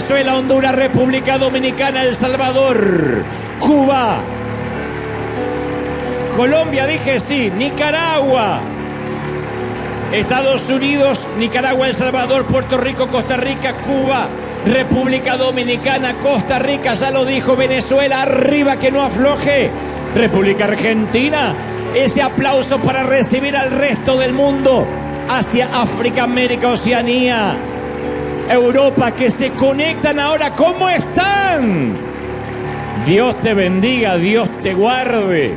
Venezuela, Honduras, República Dominicana, El Salvador, Cuba, Colombia, dije sí, Nicaragua, Estados Unidos, Nicaragua, El Salvador, Puerto Rico, Costa Rica, Cuba, República Dominicana, Costa Rica, ya lo dijo, Venezuela, arriba que no afloje, República Argentina. Ese aplauso para recibir al resto del mundo, Asia, África, América, Oceanía, Europa, que se conectan ahora. ¿Cómo están? Dios te bendiga, Dios te guarde.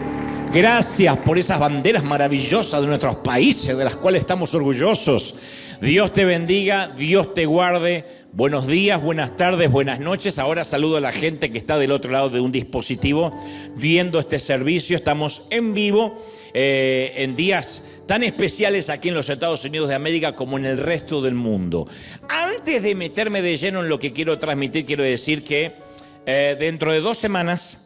Gracias por esas banderas maravillosas de nuestros países, de las cuales estamos orgullosos. Dios te bendiga, Dios te guarde. Buenos días, buenas tardes, buenas noches. Ahora saludo a la gente que está del otro lado de un dispositivo viendo este servicio. Estamos en vivo en días tan especiales aquí en los Estados Unidos de América como en el resto del mundo. Antes de meterme de lleno en lo que quiero transmitir, quiero decir que dentro de 2 semanas,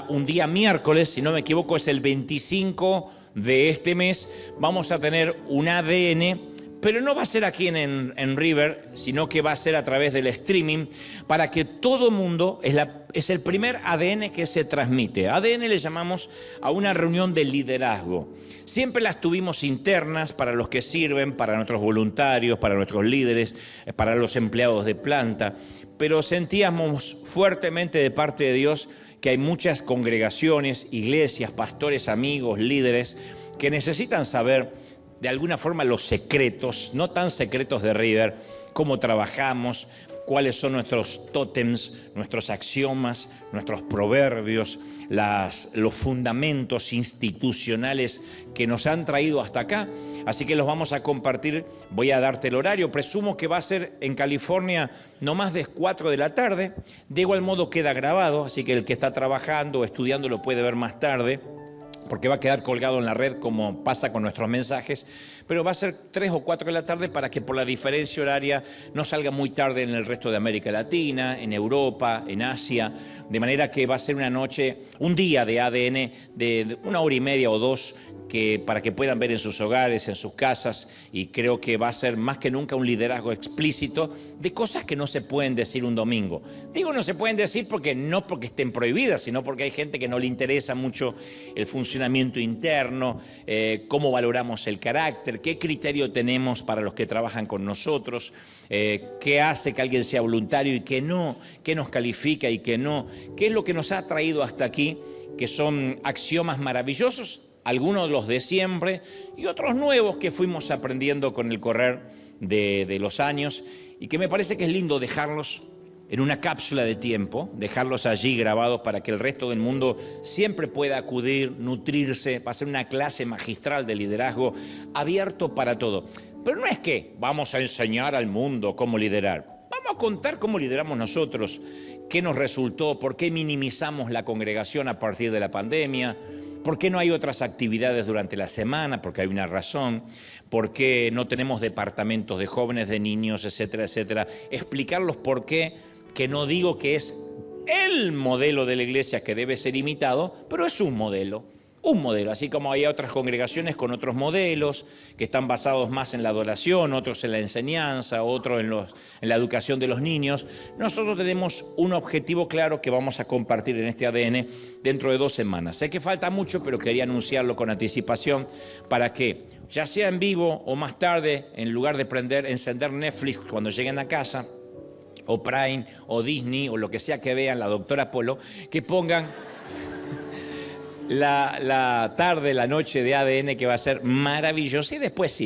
un día miércoles, si no me equivoco, es el 25 de este mes, vamos a tener un ADN, pero no va a ser aquí en River, sino que va a ser a través del streaming, para que todo mundo, es el primer ADN que se transmite. ADN le llamamos a una reunión de liderazgo. Siempre las tuvimos internas para los que sirven, para nuestros voluntarios, para nuestros líderes, para los empleados de planta, pero sentíamos fuertemente de parte de Dios que hay muchas congregaciones, iglesias, pastores, amigos, líderes, que necesitan saber de alguna forma los secretos, no tan secretos de River, cómo trabajamos, cuáles son nuestros tótems, nuestros axiomas, nuestros proverbios, los fundamentos institucionales que nos han traído hasta acá. Así que los vamos a compartir. Voy a darte el horario. Presumo que va a ser en California no más de 4 de la tarde. De igual modo queda grabado, así que el que está trabajando o estudiando lo puede ver más tarde, porque va a quedar colgado en la red como pasa con nuestros mensajes, pero va a ser 3 o 4 de la tarde para que por la diferencia horaria no salga muy tarde en el resto de América Latina, en Europa, en Asia, de manera que va a ser una noche, un día de ADN de 1 hora y media o 2, para que puedan ver en sus hogares, en sus casas, y creo que va a ser más que nunca un liderazgo explícito de cosas que no se pueden decir un domingo. Digo no se pueden decir no porque estén prohibidas, sino porque hay gente que no le interesa mucho el funcionamiento interno, cómo valoramos el carácter, qué criterio tenemos para los que trabajan con nosotros, qué hace que alguien sea voluntario y qué no, qué nos califica y qué no, qué es lo que nos ha traído hasta aquí, que son axiomas maravillosos, algunos los de siempre y otros nuevos que fuimos aprendiendo con el correr de los años y que me parece que es lindo dejarlos en una cápsula de tiempo, dejarlos allí grabados para que el resto del mundo siempre pueda acudir, nutrirse, va a ser una clase magistral de liderazgo abierto para todo. Pero no es que vamos a enseñar al mundo cómo liderar, vamos a contar cómo lideramos nosotros, qué nos resultó, por qué minimizamos la congregación a partir de la pandemia, ¿por qué no hay otras actividades durante la semana? Porque hay una razón. ¿Por qué no tenemos departamentos de jóvenes, de niños, etcétera, etcétera? Explicarlos por qué, que no digo que es el modelo de la iglesia que debe ser imitado, pero es un modelo, así como hay otras congregaciones con otros modelos que están basados más en la adoración, otros en la enseñanza, otros en la educación de los niños. Nosotros tenemos un objetivo claro que vamos a compartir en este ADN dentro de 2 semanas. Sé que falta mucho, pero quería anunciarlo con anticipación para que, ya sea en vivo o más tarde, en lugar de encender Netflix cuando lleguen a casa, o Prime, o Disney, o lo que sea que vean, la doctora Polo, que pongan la tarde, la noche de ADN, que va a ser maravillosa, y después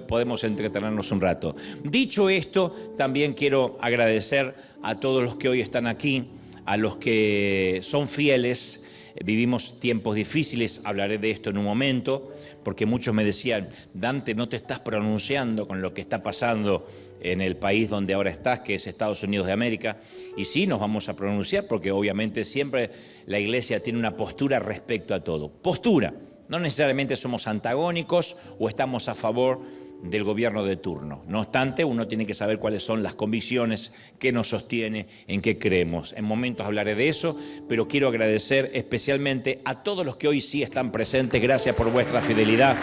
podemos entretenernos un rato. Dicho esto, también quiero agradecer a todos los que hoy están aquí, a los que son fieles. Vivimos tiempos difíciles, hablaré de esto en un momento, porque muchos me decían, Dante, no te estás pronunciando con lo que está pasando en el país donde ahora estás, que es Estados Unidos de América. Y sí, nos vamos a pronunciar, porque obviamente siempre la iglesia tiene una postura respecto a todo. Postura, no necesariamente somos antagónicos o estamos a favor del gobierno de turno. No obstante, uno tiene que saber cuáles son las convicciones que nos sostiene, en qué creemos. En momentos hablaré de eso, pero quiero agradecer especialmente a todos los que hoy sí están presentes. Gracias por vuestra fidelidad.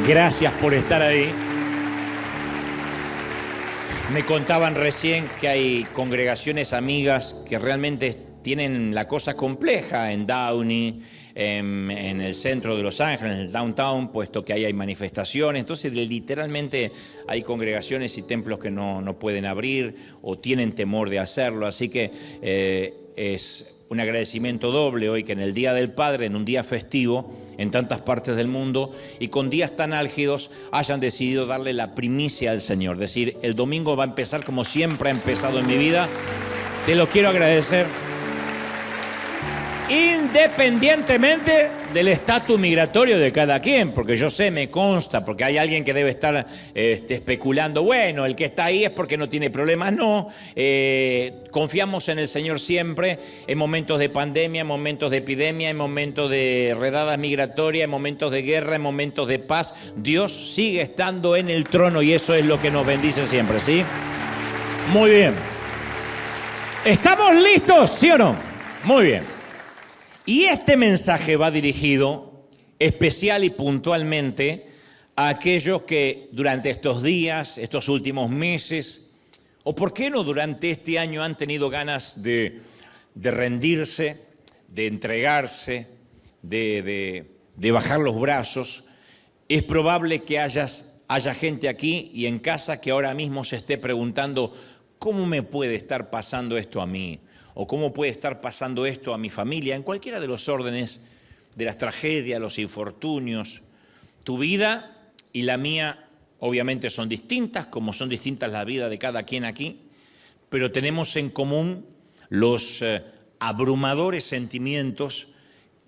Gracias por estar ahí. Me contaban recién que hay congregaciones amigas que realmente tienen la cosa compleja en Downey, en el centro de Los Ángeles, en el downtown, puesto que ahí hay manifestaciones. Entonces, literalmente hay congregaciones y templos que no pueden abrir o tienen temor de hacerlo. Así que es un agradecimiento doble hoy que en el Día del Padre, en un día festivo, en tantas partes del mundo y con días tan álgidos, hayan decidido darle la primicia al Señor. Decir, el domingo va a empezar como siempre ha empezado en mi vida. Te lo quiero agradecer. Independientemente del estatus migratorio de cada quien, porque yo sé, me consta, porque hay alguien que debe estar especulando, bueno, el que está ahí es porque no tiene problemas. No, confiamos en el Señor siempre, en momentos de pandemia, en momentos de epidemia, en momentos de redadas migratorias, en momentos de guerra, en momentos de paz. Dios sigue estando en el trono y eso es lo que nos bendice siempre, ¿sí? Muy bien. ¿Estamos listos, sí o no? Muy bien. Y este mensaje va dirigido especial y puntualmente a aquellos que durante estos días, estos últimos meses, o por qué no durante este año han tenido ganas de rendirse, de entregarse, de bajar los brazos. Es probable que haya gente aquí y en casa que ahora mismo se esté preguntando, ¿cómo me puede estar pasando esto a mí? O cómo puede estar pasando esto a mi familia, en cualquiera de los órdenes de las tragedias, los infortunios. Tu vida y la mía obviamente son distintas, como son distintas la vida de cada quien aquí, pero tenemos en común los abrumadores sentimientos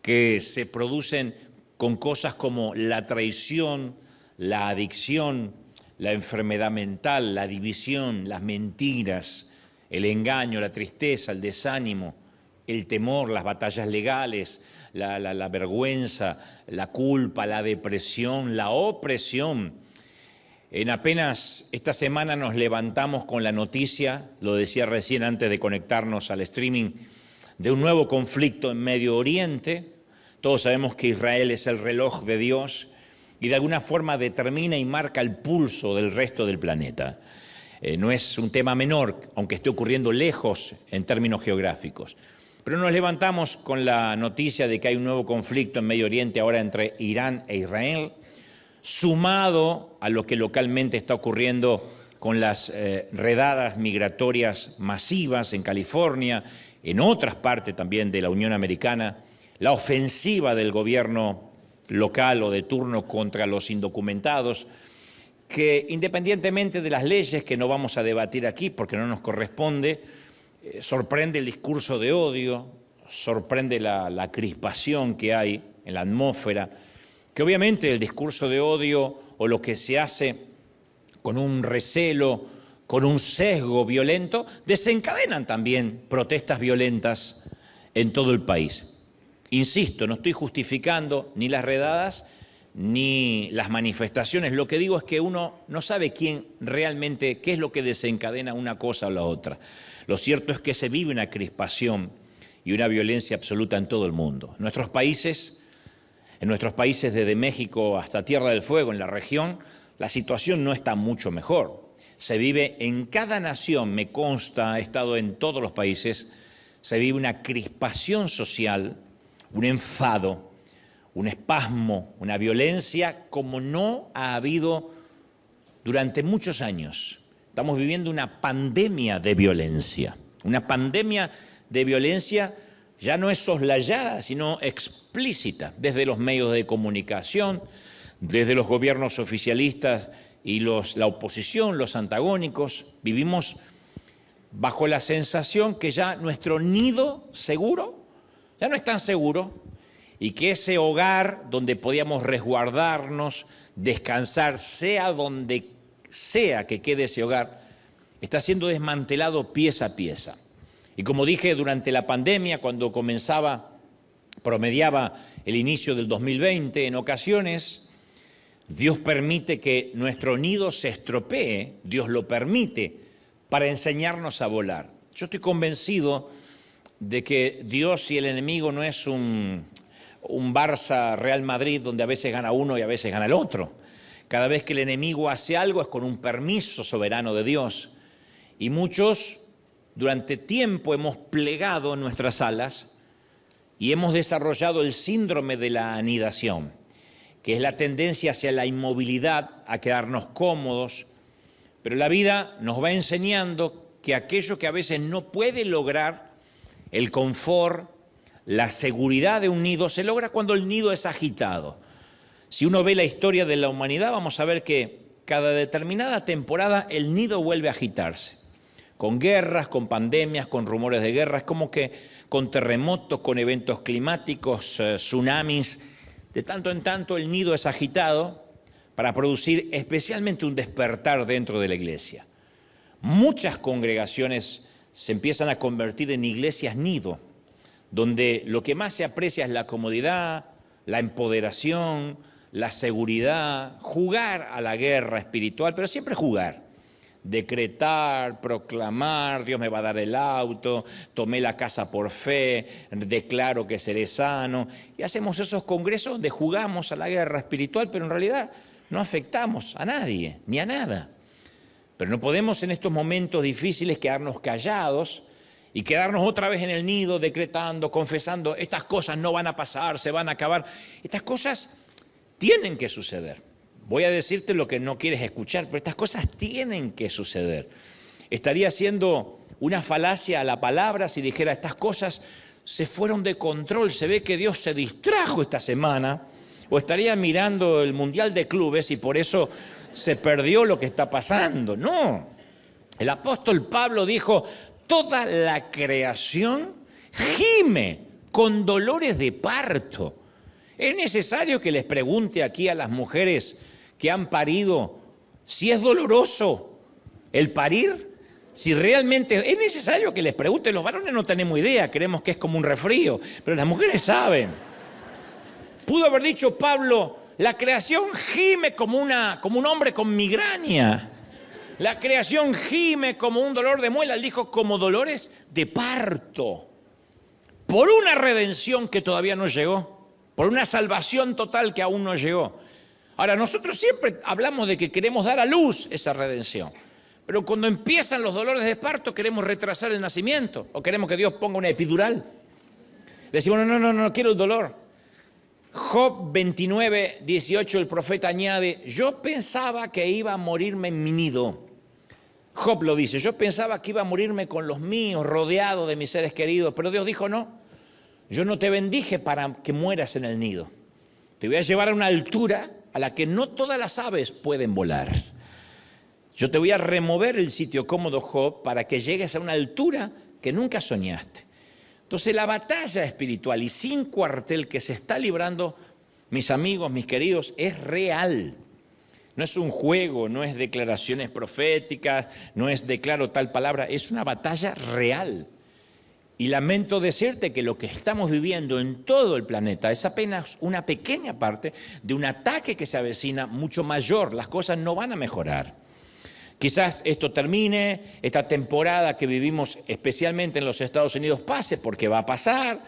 que se producen con cosas como la traición, la adicción, la enfermedad mental, la división, las mentiras, el engaño, la tristeza, el desánimo, el temor, las batallas legales, la vergüenza, la culpa, la depresión, la opresión. En apenas esta semana nos levantamos con la noticia, lo decía recién antes de conectarnos al streaming, de un nuevo conflicto en Medio Oriente. Todos sabemos que Israel es el reloj de Dios y de alguna forma determina y marca el pulso del resto del planeta. No es un tema menor, aunque esté ocurriendo lejos en términos geográficos. Pero nos levantamos con la noticia de que hay un nuevo conflicto en Medio Oriente ahora entre Irán e Israel, sumado a lo que localmente está ocurriendo con las redadas migratorias masivas en California, en otras partes también de la Unión Americana, la ofensiva del gobierno local o de turno contra los indocumentados, que independientemente de las leyes que no vamos a debatir aquí porque no nos corresponde, sorprende el discurso de odio, sorprende la crispación que hay en la atmósfera, que obviamente el discurso de odio o lo que se hace con un recelo, con un sesgo violento, desencadenan también protestas violentas en todo el país. Insisto, no estoy justificando ni las redadas ni las manifestaciones. Lo que digo es que uno no sabe qué es lo que desencadena una cosa o la otra. Lo cierto es que se vive una crispación y una violencia absoluta en todo el mundo. En nuestros países desde México hasta Tierra del Fuego, en la región, la situación no está mucho mejor. Se vive en cada nación, me consta, he estado en todos los países, se vive una crispación social, un enfado, un espasmo, una violencia como no ha habido durante muchos años. Estamos viviendo una pandemia de violencia. Una pandemia de violencia ya no es soslayada, sino explícita, desde los medios de comunicación, desde los gobiernos oficialistas y la oposición, los antagónicos. Vivimos bajo la sensación que ya nuestro nido seguro ya no es tan seguro, y que ese hogar donde podíamos resguardarnos, descansar, sea donde sea que quede ese hogar, está siendo desmantelado pieza a pieza. Y como dije durante la pandemia, cuando promediaba el inicio del 2020, en ocasiones Dios permite que nuestro nido se estropee, Dios lo permite para enseñarnos a volar. Yo estoy convencido de que Dios y el enemigo no es un Barça-Real Madrid donde a veces gana uno y a veces gana el otro. Cada vez que el enemigo hace algo es con un permiso soberano de Dios. Y muchos durante tiempo hemos plegado nuestras alas y hemos desarrollado el síndrome de la anidación, que es la tendencia hacia la inmovilidad, a quedarnos cómodos. Pero la vida nos va enseñando que aquello que a veces no puede lograr, el confort, la seguridad de un nido, se logra cuando el nido es agitado. Si uno ve la historia de la humanidad, vamos a ver que cada determinada temporada el nido vuelve a agitarse. Con guerras, con pandemias, con rumores de guerra, es como que con terremotos, con eventos climáticos, tsunamis. De tanto en tanto el nido es agitado para producir especialmente un despertar dentro de la iglesia. Muchas congregaciones se empiezan a convertir en iglesias nido, donde lo que más se aprecia es la comodidad, la empoderación, la seguridad, jugar a la guerra espiritual, pero siempre jugar. Decretar, proclamar, Dios me va a dar el auto, tomé la casa por fe, declaro que seré sano. Y hacemos esos congresos donde jugamos a la guerra espiritual, pero en realidad no afectamos a nadie, ni a nada. Pero no podemos en estos momentos difíciles quedarnos callados y quedarnos otra vez en el nido decretando, confesando, estas cosas no van a pasar, se van a acabar. Estas cosas tienen que suceder. Voy a decirte lo que no quieres escuchar, pero estas cosas tienen que suceder. Estaría haciendo una falacia a la palabra si dijera estas cosas se fueron de control, se ve que Dios se distrajo esta semana, o estaría mirando el Mundial de Clubes y por eso se perdió lo que está pasando. No, el apóstol Pablo dijo, toda la creación gime con dolores de parto. ¿Es necesario que les pregunte aquí a las mujeres que han parido si es doloroso el parir? Si realmente es necesario que les pregunte, los varones no tenemos idea, creemos que es como un resfrío, pero las mujeres saben. Pudo haber dicho Pablo, la creación gime como un hombre con migraña. La creación gime como un dolor de muela, él dijo como dolores de parto. Por una redención que todavía no llegó, por una salvación total que aún no llegó. Ahora, nosotros siempre hablamos de que queremos dar a luz esa redención, pero cuando empiezan los dolores de parto queremos retrasar el nacimiento o queremos que Dios ponga una epidural. Decimos, no quiero el dolor. Job 29, 18, el profeta añade, yo pensaba que iba a morirme en mi nido. Job lo dice, yo pensaba que iba a morirme con los míos, rodeado de mis seres queridos, pero Dios dijo, no, yo no te bendije para que mueras en el nido. Te voy a llevar a una altura a la que no todas las aves pueden volar. Yo te voy a remover el sitio cómodo, Job, para que llegues a una altura que nunca soñaste. Entonces la batalla espiritual y sin cuartel que se está librando, mis amigos, mis queridos, es real. No es un juego, no es declaraciones proféticas, no es declaro tal palabra, es una batalla real. Y lamento decirte que lo que estamos viviendo en todo el planeta es apenas una pequeña parte de un ataque que se avecina mucho mayor. Las cosas no van a mejorar. Quizás esto termine, esta temporada que vivimos especialmente en los Estados Unidos pase, porque va a pasar,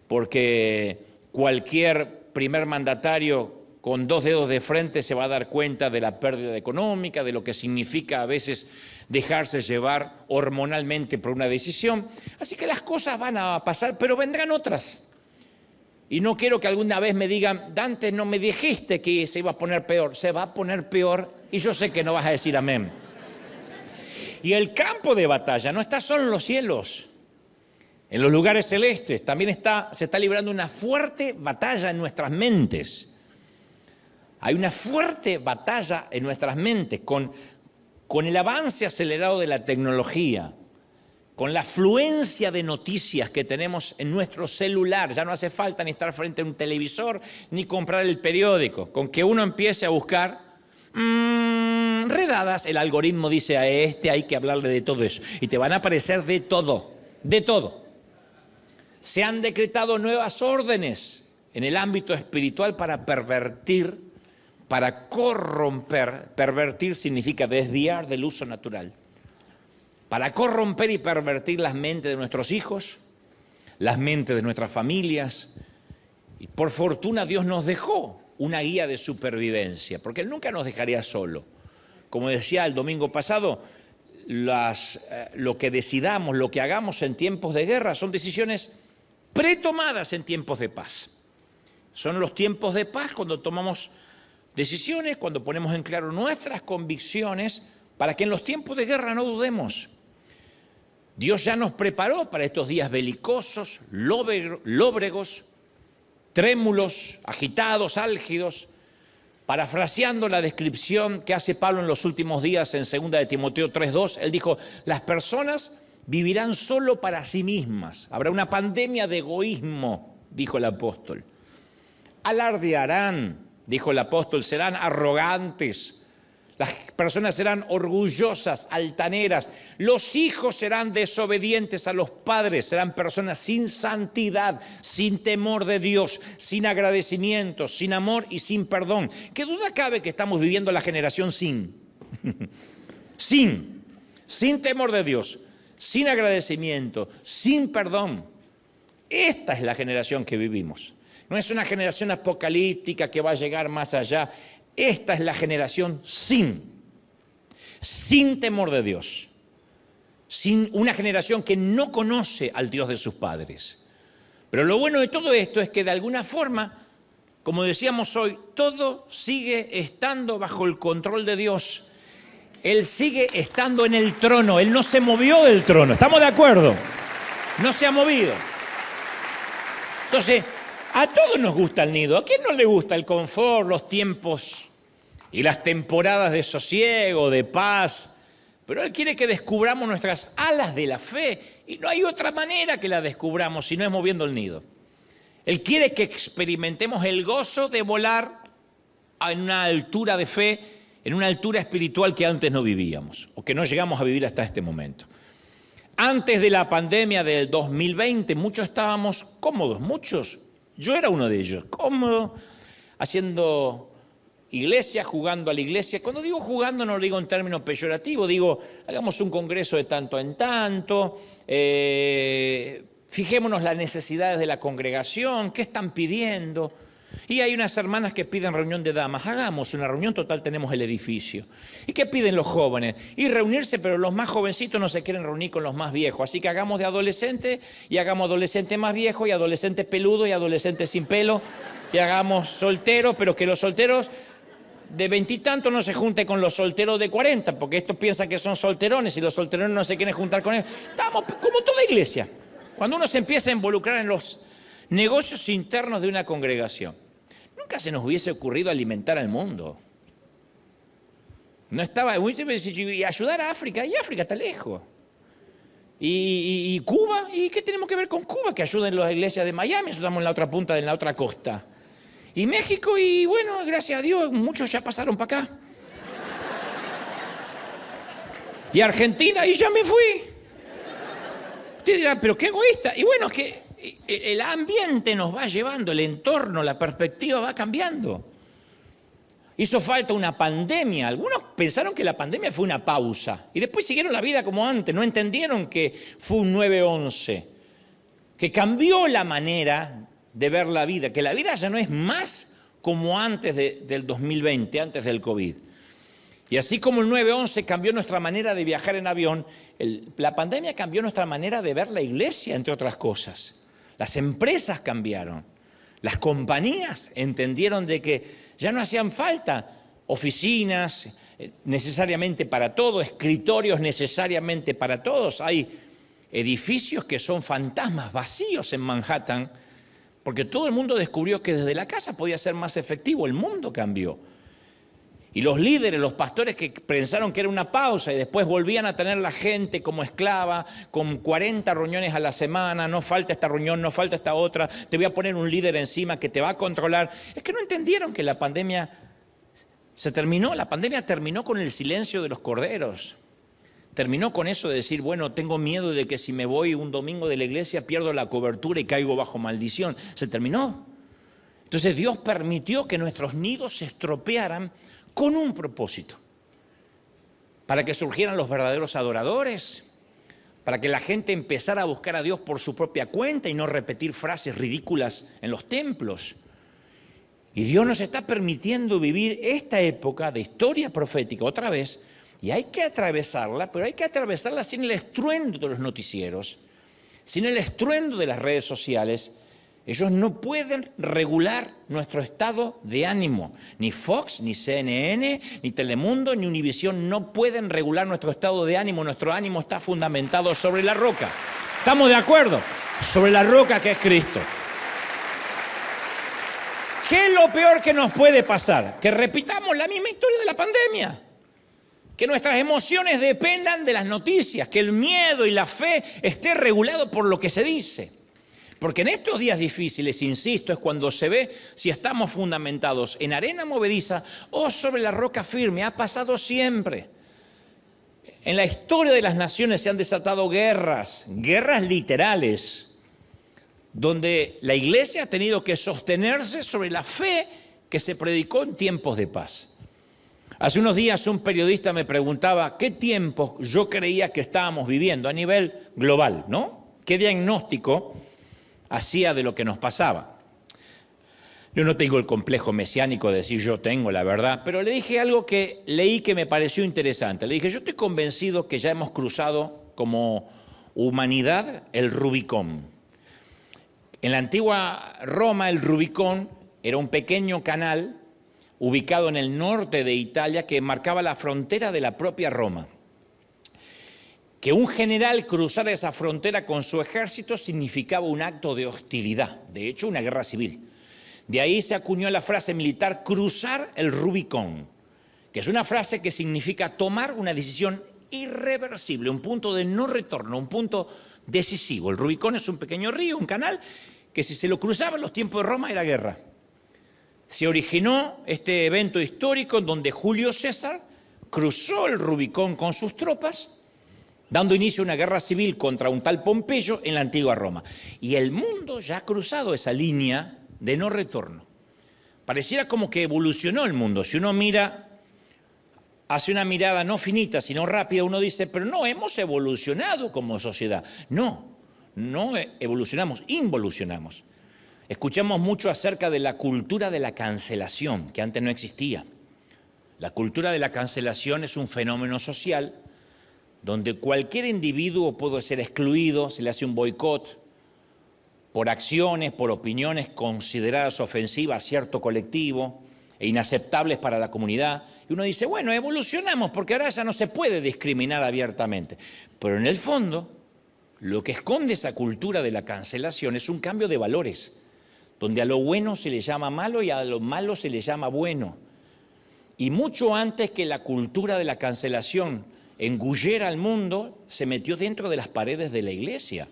porque cualquier primer mandatario con dos dedos de frente se va a dar cuenta de la pérdida económica, de lo que significa a veces dejarse llevar hormonalmente por una decisión. Así que las cosas van a pasar, pero vendrán otras. Y no quiero que alguna vez me digan, Dante, no me dijiste que se iba a poner peor. Se va a poner peor y yo sé que no vas a decir amén. Y el campo de batalla no está solo en los cielos, en los lugares celestes. También se está librando una fuerte batalla en nuestras mentes. Hay una fuerte batalla en nuestras mentes con el avance acelerado de la tecnología, con la afluencia de noticias que tenemos en nuestro celular. Ya no hace falta ni estar frente a un televisor ni comprar el periódico. Con que uno empiece a buscar redadas, el algoritmo dice a hay que hablarle de todo eso. Y te van a aparecer de todo, de todo. Se han decretado nuevas órdenes en el ámbito espiritual para pervertir, para corromper. Pervertir significa desviar del uso natural. Para corromper y pervertir las mentes de nuestros hijos, las mentes de nuestras familias. Y por fortuna Dios nos dejó una guía de supervivencia, porque Él nunca nos dejaría solo. Como decía el domingo pasado, lo que decidamos, lo que hagamos en tiempos de guerra, son decisiones pretomadas en tiempos de paz. Son los tiempos de paz cuando tomamos decisiones, cuando ponemos en claro nuestras convicciones, para que en los tiempos de guerra no dudemos. Dios ya nos preparó para estos días belicosos, lóbregos, trémulos, agitados, álgidos. Parafraseando la descripción que hace Pablo en los últimos días en 2 de Timoteo 3:2, él dijo, las personas vivirán solo para sí mismas. Habrá una pandemia de egoísmo, dijo el apóstol. Alardearán, dijo el apóstol, serán arrogantes. Las personas serán orgullosas, altaneras. Los hijos serán desobedientes a los padres. Serán personas sin santidad, sin temor de Dios, sin agradecimiento, sin amor y sin perdón. ¿Qué duda cabe que estamos viviendo la generación sin temor de Dios, sin agradecimiento, sin perdón? Esta es la generación que vivimos. No es una generación apocalíptica que va a llegar más allá. Esta es la generación sin temor de Dios, sin una generación que no conoce al Dios de sus padres. Pero lo bueno de todo esto es que de alguna forma, como decíamos hoy, todo sigue estando bajo el control de Dios. Él sigue estando en el trono, Él no se movió del trono, ¿estamos de acuerdo? No se ha movido. Entonces, a todos nos gusta el nido. ¿A quién no le gusta el confort, los tiempos y las temporadas de sosiego, de paz? Pero Él quiere que descubramos nuestras alas de la fe y no hay otra manera que la descubramos si no es moviendo el nido. Él quiere que experimentemos el gozo de volar en una altura de fe, en una altura espiritual que antes no vivíamos o que no llegamos a vivir hasta este momento. Antes de la pandemia del 2020, muchos estábamos cómodos, muchos. Yo era uno de ellos, cómodo, haciendo iglesia, jugando a la iglesia. Cuando digo jugando no lo digo en términos peyorativos, digo, hagamos un congreso de tanto en tanto, fijémonos las necesidades de la congregación, qué están pidiendo. Y hay unas hermanas que piden reunión de damas, hagamos una reunión, total tenemos el edificio. ¿Y qué piden los jóvenes? Y reunirse, pero los más jovencitos no se quieren reunir con los más viejos, así que hagamos de adolescente y hagamos adolescente más viejo y adolescente peludo y adolescente sin pelo y hagamos solteros, pero que los solteros de 20 y tantos no se junten con los solteros de 40, porque estos piensan que son solterones y los solterones no se quieren juntar con ellos. Estamos como toda iglesia. Cuando uno se empieza a involucrar en los negocios internos de una congregación, nunca se nos hubiese ocurrido alimentar al mundo. No estaba, y ayudar a África, y África está lejos. Y Cuba, ¿y qué tenemos que ver con Cuba? Que ayuden las iglesias de Miami, nosotros estamos en la otra punta, en la otra costa. Y México, y bueno, gracias a Dios, muchos ya pasaron para acá. Y Argentina, y ya me fui. Ustedes dirán, pero qué egoísta. Y bueno, es que el ambiente nos va llevando, el entorno, la perspectiva va cambiando. Hizo falta una pandemia. Algunos pensaron que la pandemia fue una pausa y después siguieron la vida como antes. No entendieron que fue un 9/11, que cambió la manera de ver la vida, que la vida ya no es más como antes del 2020, antes del COVID. Y así como el 9/11 cambió nuestra manera de viajar en avión, la pandemia cambió nuestra manera de ver la iglesia, entre otras cosas. Las empresas cambiaron. Las compañías entendieron de que ya no hacían falta oficinas necesariamente para todo, escritorios necesariamente para todos. Hay edificios que son fantasmas vacíos en Manhattan, porque todo el mundo descubrió que desde la casa podía ser más efectivo. El mundo cambió. Y los líderes, los pastores que pensaron que era una pausa y después volvían a tener la gente como esclava, con 40 reuniones a la semana, no falta esta reunión, no falta esta otra, te voy a poner un líder encima que te va a controlar. Es que no entendieron que la pandemia se terminó, la pandemia terminó con el silencio de los corderos. Terminó con eso de decir, bueno, tengo miedo de que si me voy un domingo de la iglesia pierdo la cobertura y caigo bajo maldición. Se terminó. Entonces Dios permitió que nuestros nidos se estropearan con un propósito, para que surgieran los verdaderos adoradores, para que la gente empezara a buscar a Dios por su propia cuenta y no repetir frases ridículas en los templos. Y Dios nos está permitiendo vivir esta época de historia profética otra vez Y hay que atravesarla, pero hay que atravesarla sin el estruendo de los noticieros, sin el estruendo de las redes sociales. Ellos no pueden regular nuestro estado de ánimo. Ni Fox, ni CNN, ni Telemundo, ni Univisión no pueden regular nuestro estado de ánimo. Nuestro ánimo está fundamentado sobre la roca. ¿Estamos de acuerdo? Sobre la roca que es Cristo. ¿Qué es lo peor que nos puede pasar? Que repitamos la misma historia de la pandemia. Que nuestras emociones dependan de las noticias, que el miedo y la fe esté regulado por lo que se dice. Porque en estos días difíciles, insisto, es cuando se ve si estamos fundamentados en arena movediza o sobre la roca firme. Ha pasado siempre. En la historia de las naciones se han desatado guerras literales, donde la iglesia ha tenido que sostenerse sobre la fe que se predicó en tiempos de paz. Hace unos días un periodista me preguntaba qué tiempos yo creía que estábamos viviendo a nivel global, ¿no? ¿Qué diagnóstico hacía de lo que nos pasaba? Yo no tengo el complejo mesiánico de decir yo tengo la verdad, pero le dije algo que leí que me pareció interesante. Le dije, yo estoy convencido que ya hemos cruzado como humanidad el Rubicón. En la antigua Roma el Rubicón era un pequeño canal ubicado en el norte de Italia que marcaba la frontera de la propia Roma. Que un general cruzara esa frontera con su ejército significaba un acto de hostilidad, de hecho una guerra civil. De ahí se acuñó la frase militar cruzar el Rubicón, que es una frase que significa tomar una decisión irreversible, un punto de no retorno, un punto decisivo. El Rubicón es un pequeño río, un canal, que si se lo cruzaba en los tiempos de Roma era guerra. Se originó este evento histórico en donde Julio César cruzó el Rubicón con sus tropas, dando inicio a una guerra civil contra un tal Pompeyo en la antigua Roma. Y el mundo ya ha cruzado esa línea de no retorno. Pareciera como que evolucionó el mundo. Si uno mira, hace una mirada no finita, sino rápida, uno dice, pero no, hemos evolucionado como sociedad. No evolucionamos, involucionamos. Escuchamos mucho acerca de la cultura de la cancelación, que antes no existía. La cultura de la cancelación es un fenómeno social donde cualquier individuo puede ser excluido, se le hace un boicot por acciones, por opiniones consideradas ofensivas a cierto colectivo e inaceptables para la comunidad. Y uno dice, bueno, evolucionamos porque ahora ya no se puede discriminar abiertamente. Pero en el fondo, lo que esconde esa cultura de la cancelación es un cambio de valores, donde a lo bueno se le llama malo y a lo malo se le llama bueno. Y mucho antes que la cultura de la cancelación engullera al mundo, se metió dentro de las paredes de la iglesia.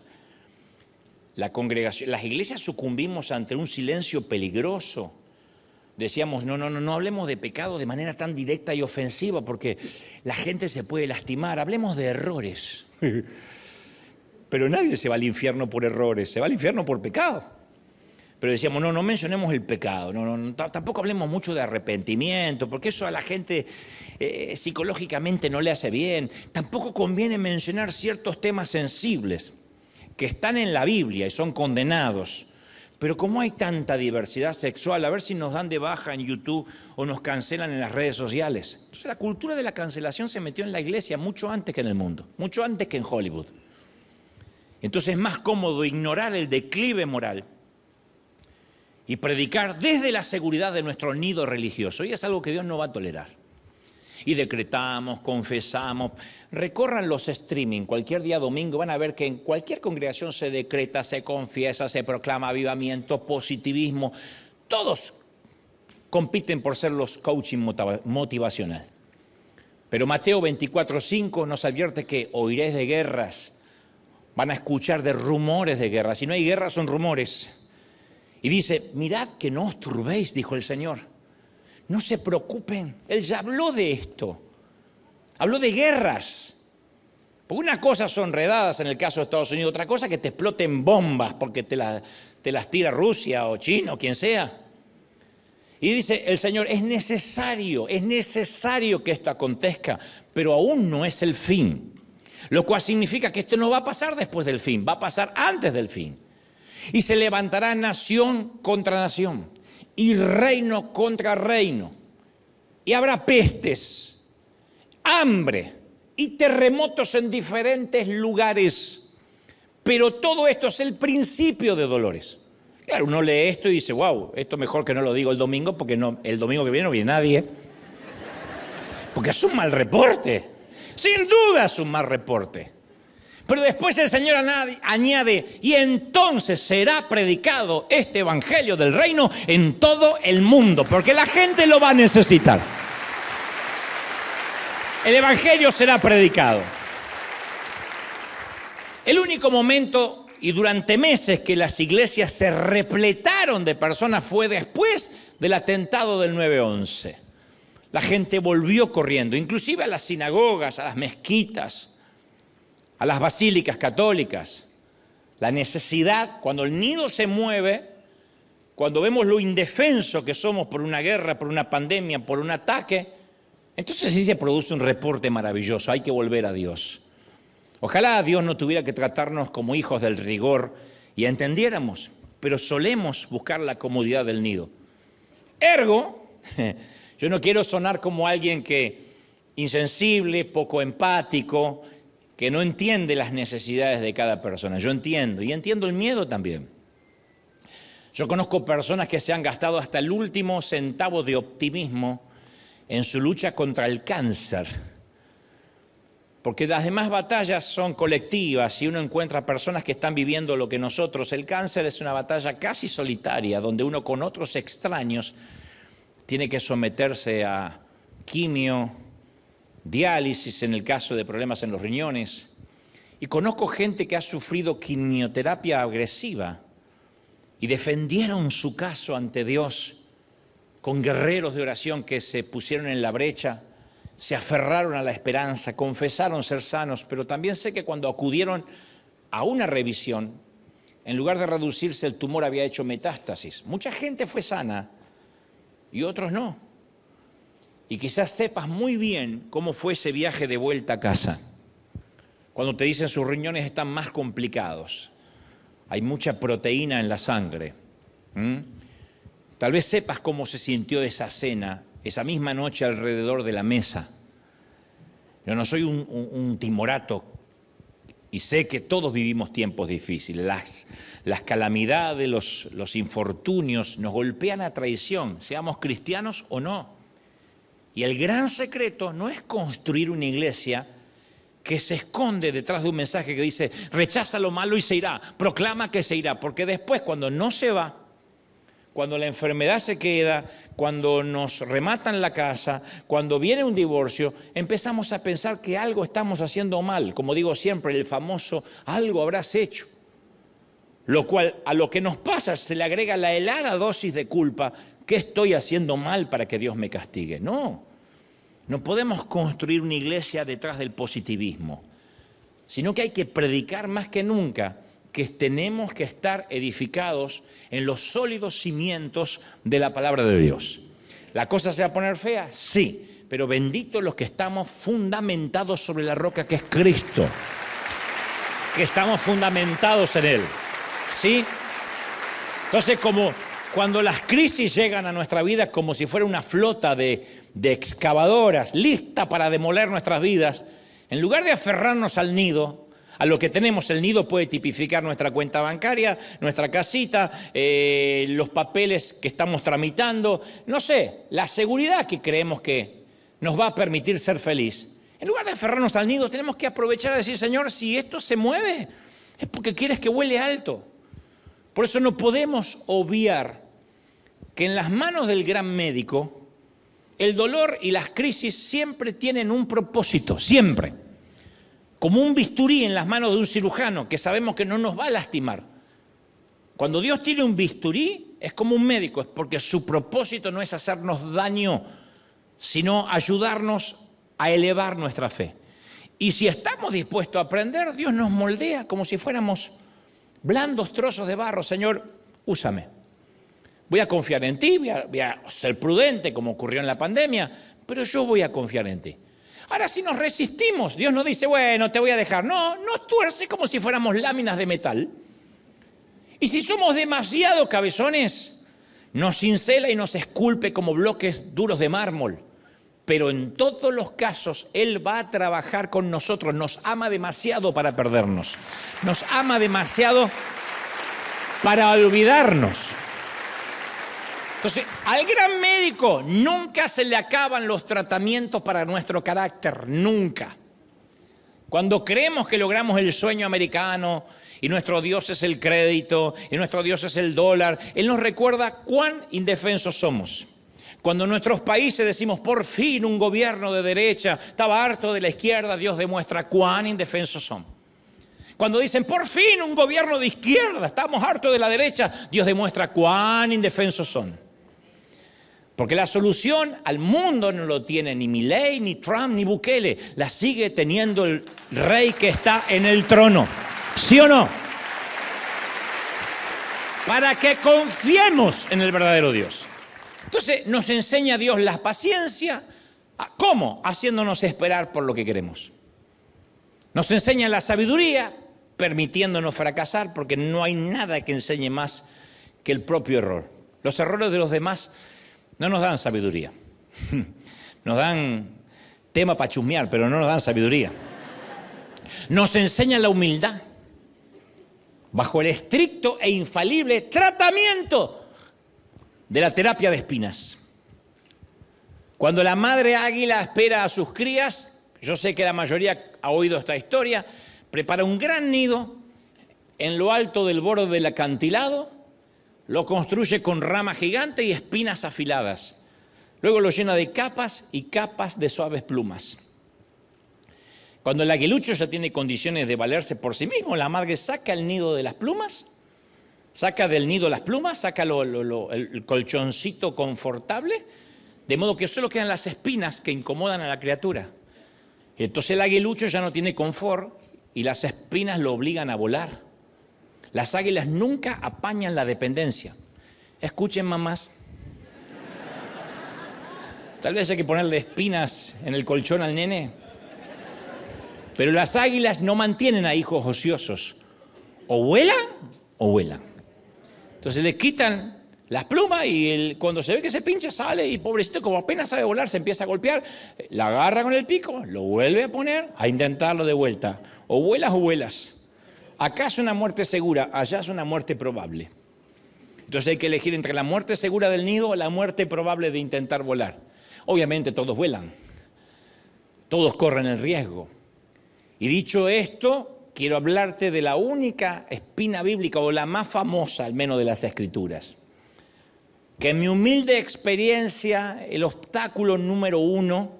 La congregación, las iglesias sucumbimos ante un silencio peligroso. Decíamos, no hablemos de pecado de manera tan directa y ofensiva porque la gente se puede lastimar. Hablemos de errores. Pero nadie se va al infierno por errores, se va al infierno por pecado. Pero decíamos, no mencionemos el pecado, tampoco hablemos mucho de arrepentimiento, porque eso a la gente psicológicamente no le hace bien. Tampoco conviene mencionar ciertos temas sensibles que están en la Biblia y son condenados. Pero como hay tanta diversidad sexual, a ver si nos dan de baja en YouTube o nos cancelan en las redes sociales. Entonces la cultura de la cancelación se metió en la iglesia mucho antes que en el mundo, mucho antes que en Hollywood. Entonces es más cómodo ignorar el declive moral y predicar desde la seguridad de nuestro nido religioso. Y es algo que Dios no va a tolerar. Y decretamos, confesamos. Recorran los streaming cualquier día domingo, van a ver que en cualquier congregación se decreta, se confiesa, se proclama avivamiento, positivismo. Todos compiten por ser los coaching motivacional. Pero Mateo 24:5 nos advierte que oiréis de guerras, van a escuchar de rumores de guerra. Si no hay guerra, son rumores. Y dice, mirad que no os turbéis, dijo el Señor. No se preocupen. Él ya habló de esto. Habló de guerras. Porque una cosa son redadas en el caso de Estados Unidos, otra cosa que te exploten bombas porque te las tira Rusia o China o quien sea. Y dice el Señor, es necesario que esto acontezca, pero aún no es el fin. Lo cual significa que esto no va a pasar después del fin, va a pasar antes del fin. Y se levantará nación contra nación y reino contra reino. Y habrá pestes. hambre y terremotos en diferentes lugares. Pero todo esto es el principio de dolores. Claro, uno lee esto y dice, wow, esto mejor que no lo digo el domingo, porque el domingo que viene no viene nadie. Porque es un mal reporte. Sin duda es un mal reporte. Pero después el Señor añade, y entonces será predicado este evangelio del reino en todo el mundo, porque la gente lo va a necesitar. El evangelio será predicado. El único momento y durante meses que las iglesias se repletaron de personas fue después del atentado del 9/11. La gente volvió corriendo, inclusive a las sinagogas, a las mezquitas, a las basílicas católicas. La necesidad, cuando el nido se mueve, cuando vemos lo indefenso que somos por una guerra, por una pandemia, por un ataque, entonces sí se produce un reporte maravilloso, hay que volver a Dios. Ojalá Dios no tuviera que tratarnos como hijos del rigor y entendiéramos, pero solemos buscar la comodidad del nido. Ergo, yo no quiero sonar como alguien que insensible, poco empático, que no entiende las necesidades de cada persona. Yo entiendo, y entiendo el miedo también. Yo conozco personas que se han gastado hasta el último centavo de optimismo en su lucha contra el cáncer, porque las demás batallas son colectivas y uno encuentra personas que están viviendo lo que nosotros. El cáncer es una batalla casi solitaria, donde uno con otros extraños tiene que someterse a quimio, diálisis en el caso de problemas en los riñones. Y conozco gente que ha sufrido quimioterapia agresiva y defendieron su caso ante Dios con guerreros de oración que se pusieron en la brecha, se aferraron a la esperanza, confesaron ser sanos, pero también sé que cuando acudieron a una revisión, en lugar de reducirse, el tumor había hecho metástasis. Mucha gente fue sana y otros no. Y quizás sepas muy bien cómo fue ese viaje de vuelta a casa. Cuando te dicen sus riñones están más complicados, hay mucha proteína en la sangre. Tal vez sepas cómo se sintió esa cena, esa misma noche alrededor de la mesa. Yo no soy un timorato y sé que todos vivimos tiempos difíciles. Las calamidades, los infortunios nos golpean a traición, seamos cristianos o no. Y el gran secreto no es construir una iglesia que se esconde detrás de un mensaje que dice, rechaza lo malo y se irá, proclama que se irá, porque después cuando no se va, cuando la enfermedad se queda, cuando nos rematan la casa, cuando viene un divorcio, empezamos a pensar que algo estamos haciendo mal. Como digo siempre, el famoso algo habrás hecho. Lo cual a lo que nos pasa se le agrega la helada dosis de culpa. ¿Qué estoy haciendo mal para que Dios me castigue? No podemos construir una iglesia detrás del positivismo, sino que hay que predicar más que nunca que tenemos que estar edificados en los sólidos cimientos de la palabra de Dios. ¿La cosa se va a poner fea? Sí, pero benditos los que estamos fundamentados sobre la roca que es Cristo, que estamos fundamentados en Él, ¿sí? Entonces, como cuando las crisis llegan a nuestra vida como si fuera una flota de excavadoras lista para demoler nuestras vidas, en lugar de aferrarnos al nido, a lo que tenemos, el nido puede tipificar nuestra cuenta bancaria, nuestra casita, los papeles que estamos tramitando, no sé, la seguridad que creemos que nos va a permitir ser feliz. En lugar de aferrarnos al nido, tenemos que aprovechar a decir, Señor, si esto se mueve, es porque quieres que vuele alto. Por eso no podemos obviar que en las manos del gran médico, el dolor y las crisis siempre tienen un propósito, siempre. Como un bisturí en las manos de un cirujano que sabemos que no nos va a lastimar. Cuando Dios tiene un bisturí, es como un médico, es porque su propósito no es hacernos daño, sino ayudarnos a elevar nuestra fe. Y si estamos dispuestos a aprender, Dios nos moldea como si fuéramos blandos trozos de barro. Señor, úsame. Voy a confiar en ti, voy a ser prudente como ocurrió en la pandemia, pero yo voy a confiar en ti. Ahora, si nos resistimos, Dios no dice, bueno, te voy a dejar. No, nos tuerce como si fuéramos láminas de metal. Y si somos demasiado cabezones, nos cincela y nos esculpe como bloques duros de mármol. pero en todos los casos Él va a trabajar con nosotros. Nos ama demasiado para perdernos. Nos ama demasiado para olvidarnos. Entonces, al gran médico nunca se le acaban los tratamientos para nuestro carácter, nunca. Cuando creemos que logramos el sueño americano y nuestro Dios es el crédito y nuestro Dios es el dólar, Él nos recuerda cuán indefensos somos. Cuando en nuestros países decimos, por fin un gobierno de derecha, estaba harto de la izquierda, Dios demuestra cuán indefensos son. Cuando dicen, por fin un gobierno de izquierda, estamos hartos de la derecha, Dios demuestra cuán indefensos son. Porque la solución al mundo no lo tiene ni Milei, ni Trump, ni Bukele. La sigue teniendo el rey que está en el trono. ¿Sí o no? Para que confiemos en el verdadero Dios. Entonces nos enseña Dios la paciencia. ¿Cómo? Haciéndonos esperar por lo que queremos. Nos enseña la sabiduría, permitiéndonos fracasar, porque no hay nada que enseñe más que el propio error. Los errores de los demás no nos dan sabiduría. Nos dan tema para chusmear, pero no nos dan sabiduría. Nos enseña la humildad bajo el estricto e infalible tratamiento de la terapia de espinas. Cuando la madre águila espera a sus crías, yo sé que la mayoría ha oído esta historia, prepara un gran nido en lo alto del borde del acantilado, lo construye con ramas gigantes y espinas afiladas. Luego lo llena de capas y capas de suaves plumas. Cuando el aguilucho ya tiene condiciones de valerse por sí mismo, la madre saca el nido de las plumas, saca del nido las plumas, saca el colchoncito confortable, de modo que solo quedan las espinas que incomodan a la criatura. Entonces el aguilucho ya no tiene confort y las espinas lo obligan a volar. Las águilas nunca apañan la dependencia. Escuchen, mamás. Tal vez hay que ponerle espinas en el colchón al nene. Pero las águilas no mantienen a hijos ociosos. O vuelan o vuelan. Entonces le quitan las plumas y cuando se ve que se pincha sale y pobrecito, como apenas sabe volar, se empieza a golpear. La agarra con el pico, lo vuelve a poner, a intentarlo de vuelta. O vuelas o vuelas. Acá es una muerte segura, allá es una muerte probable. Entonces hay que elegir entre la muerte segura del nido o la muerte probable de intentar volar. Obviamente todos vuelan, todos corren el riesgo. Y dicho esto, quiero hablarte de la única espina bíblica, o la más famosa al menos de las Escrituras. Que en mi humilde experiencia, el obstáculo número 1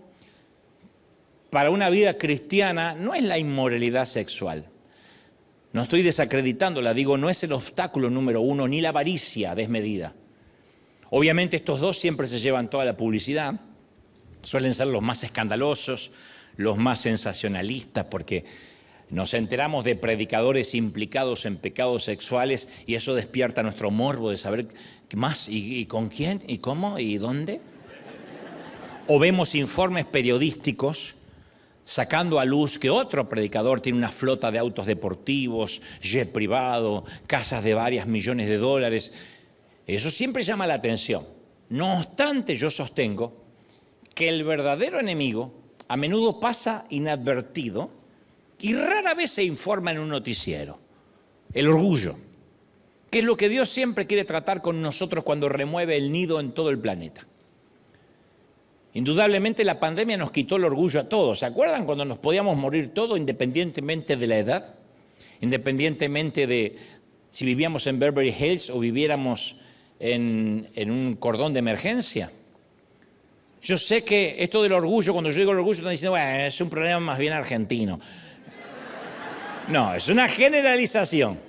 para una vida cristiana no es la inmoralidad sexual. No estoy desacreditándola, digo, no es el obstáculo número 1, ni la avaricia desmedida. Obviamente estos dos siempre se llevan toda la publicidad, suelen ser los más escandalosos, los más sensacionalistas, porque nos enteramos de predicadores implicados en pecados sexuales y eso despierta nuestro morbo de saber qué más, y con quién, y cómo, y dónde. O vemos informes periodísticos sacando a luz que otro predicador tiene una flota de autos deportivos, jet privado, casas de varios millones de dólares. Eso siempre llama la atención. No obstante, yo sostengo que el verdadero enemigo a menudo pasa inadvertido y rara vez se informa en un noticiero. El orgullo, que es lo que Dios siempre quiere tratar con nosotros cuando remueve el nido en todo el planeta. Indudablemente la pandemia nos quitó el orgullo a todos. ¿Se acuerdan cuando nos podíamos morir todos independientemente de la edad? Independientemente de si vivíamos en Beverly Hills o viviéramos en un cordón de emergencia. Yo sé que esto del orgullo, cuando yo digo el orgullo, están diciendo, bueno, es un problema más bien argentino. No, es una generalización.